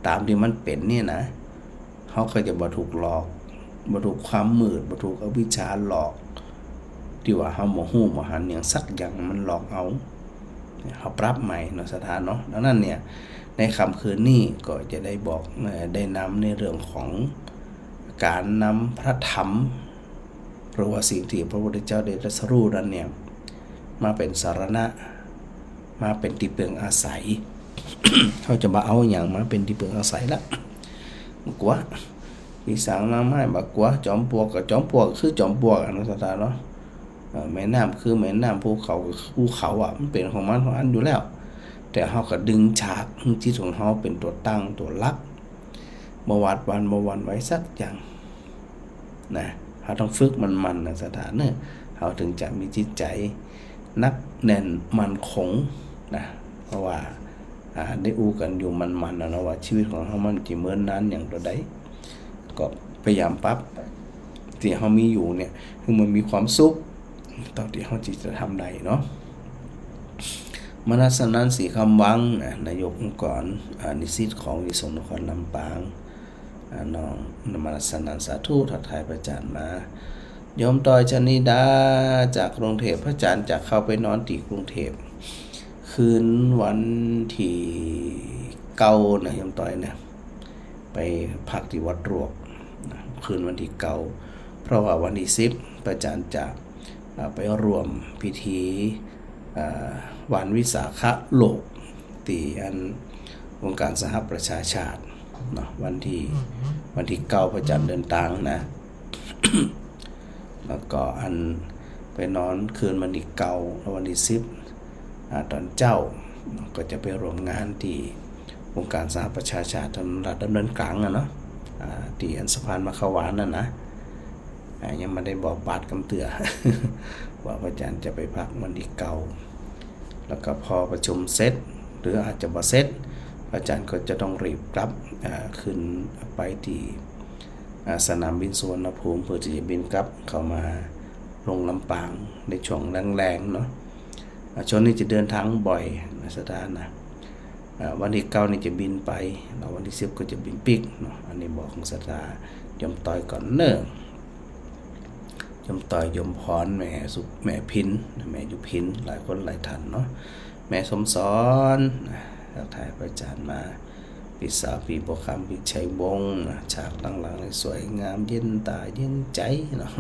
ตามที่มันเป็นเนี่ยนะเขาก็จะบ่ถูกหลอกบ่ถูกความมืดบ่ถูกอวิชชาหลอกที่ว่าเฮาบ่ฮู้บ่หันอย่างสักอย่างมันหลอกเอาเฮาปรับใหม่เนาะสถานเนาะดังนั้นเนี่ยในค่ำคืนนี้ก็จะได้บอกได้นำในเรื่องของการนำพระธรรมหรือว่าสิ่งที่พระพุทธเจ้าได้ตรัสรู้นั้นเนี่ยมาเป็นสารณะมาเป็นที่พึ่งอาศัย เขาจะมาเอาอย่างมาเป็นที่พึ่งอาศัยละกว่าปีสางน้ำไม้บักกว่าจอมปลวกกับจอมปลวกคือจอมปลวกนะสถานเนาะแม่น้ำคือแม่น้ำภูเขาอ่ะมันเป็นของมันของอันอยู่แล้วแต่เขาก็ดึงฉากจิตของเขาเป็นตัวตั้งตัวลักบ่หวาดหวั่นไว้สักอย่างนะเขาต้องฝึกมันนะสถานเนี่ยเขาถึงจะมีจิตใจนักแน่นมั่นคงนะเพราะว่าได้อู้กันอยู่มันนะว่าชีวิตของเขามันจะเหมือนนั้นอย่างตัวใดก็พยายามปรับที่เขามีอยู่เนี่ยคือมันมีความสุขตอนที่เขาจะทำได้เนาะมนัสนันสีคำวังนายกองค์กรนิสิตของวิศวกรนครลำปางน้องมนัสนันสาธุทักทายพระอาจารย์มาโยมต้อยชนิดาจากกรุงเทพพระอาจารย์จะเข้าไปนอนที่กรุงเทพคืนวันที่9นะโยมต้อยเนี่ยไปพักที่วัดรวกคืนวันที่9เพราะว่าวันที่10พระอาจารย์จะไปร่วมพิธีวันวิสาขโลกที่อันองค์การสหประชาชาติเนาะวันที่9พระอาจารย์เดินทางนะ แล้วก็อันไปนอนคืนวันที่9แล้ววันที่10ตอนเจ้าก็จะไปร่วมงานที่องค์การสหประชาชาติถนนราชดำเนินกลางเนาะที่อันสะพานมะขวานนั่นนะยังไม่ได้บอกบาทกำเตือ ว่าพระอาจารย์จะไปพักวันที่9แล้วก็พอประชุมเสร็จ รืออาจจะบ่เสร็จอาจารย์ก็จะต้องรีบกลับขึ้นไปที่สนามบินสุวรรณภูมิเพื่อที่จะบินกลับเข้ามาลงลำปางในช่วงแรงๆเนาะช่วงนี้จะเดินทางบ่อยนะสถานนะวันที่9นี่จะบินไปแล้ววันที่10ก็จะบินปิกเนาะอันนี้บอกของสถายมต่อยก่อนเนิ่งยมต่อยยมพรแม่สุแม่พินแม่อยู่พินหลายคนหลายท่านเนาะแม่สมสอนทักทายพระอาจารย์มาปีสาวปีบกคำปีชัยวงศ์ฉากหลังๆสวยงามเย็นตาเย็นใจเนาะ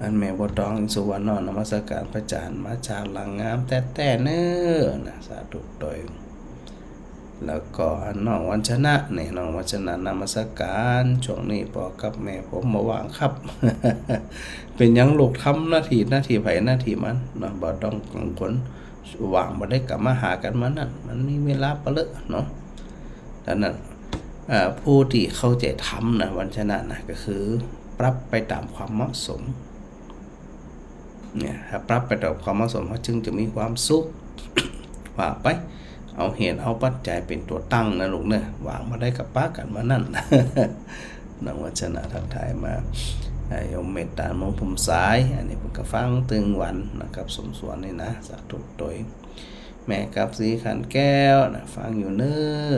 อันแม่บ่ตองสุวรรณนมัสการพระอาจารย์มาฉากหลังงามแต่เน้อนะสาธุโดยแล้วก็น้องวัชนะนี่น้องวัชนะนมัสการช่วงนี้พ่อกับแม่ผมมาว่างครับ เป็นยังลูกทำหน้าที่ไผหน้าที่มันเนาะบ่ต้องกังวลว่างบ่ได้กลับมาหากันมานั่นมันมีเวลาเปละเนาะดังนั้นผู้ที่เข้าใจทำนะวัชนะนะก็คือปรับไปตามความเหมาะสมเนี่ยถ้าปรับไปตามความเหมาะสมเขาจึงจะมีความสุข ว่าไปเอาเหตุเอาปัจจัยเป็นตัวตั้งนะลูกเนี่ยวางมาได้กับป้ากันมานั่น นักวัชนะทักทายมาโยมเมตตามงภูมิสายอันนี้ผมก็ฟังตึงวันนะครับสมส่วนนี่นะสาธุโดยแม่กับสีขันแก้วนะฟังอยู่เน้อ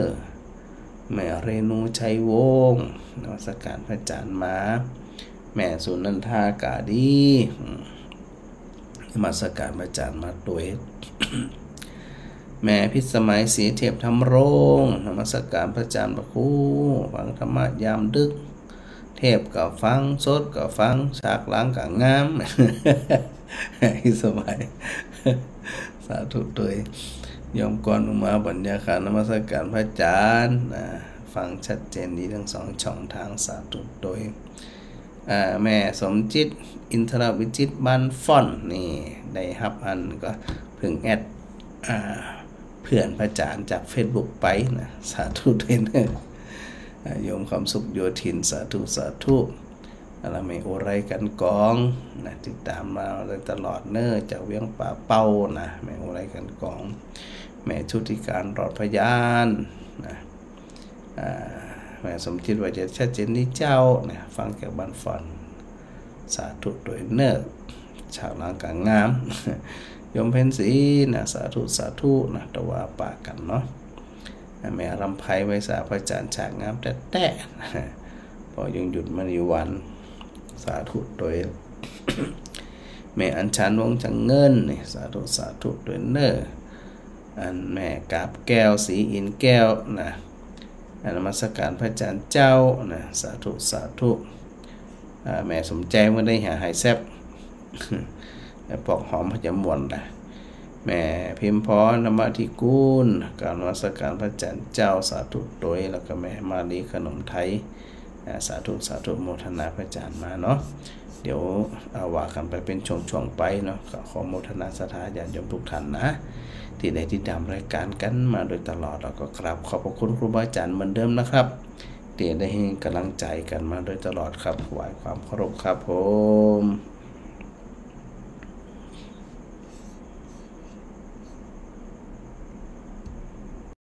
แม่เรนูชัยวงศ์นมัสการพระอาจารย์มาแม่สุนันทากาดีนมัสการพระอาจารย์มาตัวแม่พิสมัยศรีเทพธรรมรงนมัสการพระอาจารย์พระครูฟังธรรมะยามดึกเทพกับฟังสดกับฟังฉากหลังกับงาม พิสมัย สาธุโดยยอมก่อนมาบรรยากาศนมัสการพระอาจารย์ฟังชัดเจนดีทั้ง2ช่องทางสาธุโดยแม่สมจิตอินทรวิจิตบ้านฟ่อนนี่ได้รับอันก็เพิ่งแอดเพื่อนพระอาจารย์จาก Facebook ไปนะสาธุด้วยเนอะโยมความสุขโยธินสาธุอะไรไม่โอไรกันกองนะติดตามมาเลยตลอดเนอะจากเวียงป่าเป้านะแม่โอไรกันกองแม่ชุติการรอดพยานนะแม่สมจิตว่าจะชัดเจนนี่เจ้านะฟังจากบ้านฟอนสาธุด้วยเนอะชาวหลังกลางงามยมเพ็ญศรีนะสาธุนะตะว่าปากกันเนาะแม่รำไพไว้สาพระอาจารย์ฉากงามแต่พอยังหยุดมาอยู่วันสาธุโดย แม่อัญชันวงจังเงินนี่สาธุโดยเนออันแม่กาบแก้วสีอินแก้วนะนมัสการพระอาจารย์เจ้านะสาธุแม่สมใจเมื่อได้หายแซ่บ ปอกหอมพระจำมวนนะแม่พิมพ์พรนมัทิกูลการนมัสการพระอาจารย์เจ้าสาธุโดยแล้วก็แม่มาลีขนมไทยสาธุโมทนาพระอาจารย์มาเนาะเดี๋ยวว่ากันไปเป็นช่วงๆไปเนาะขอโมทนาสถาญาติโยมทุกท่านนะที่ได้ติดตามรายการกันมาโดยตลอดแล้วก็กราบขอบพระคุณครูบาอาจารย์เหมือนเดิมนะครับที่ได้ให้กำลังใจกันมาโดยตลอดครับถวายความเคารพครับผม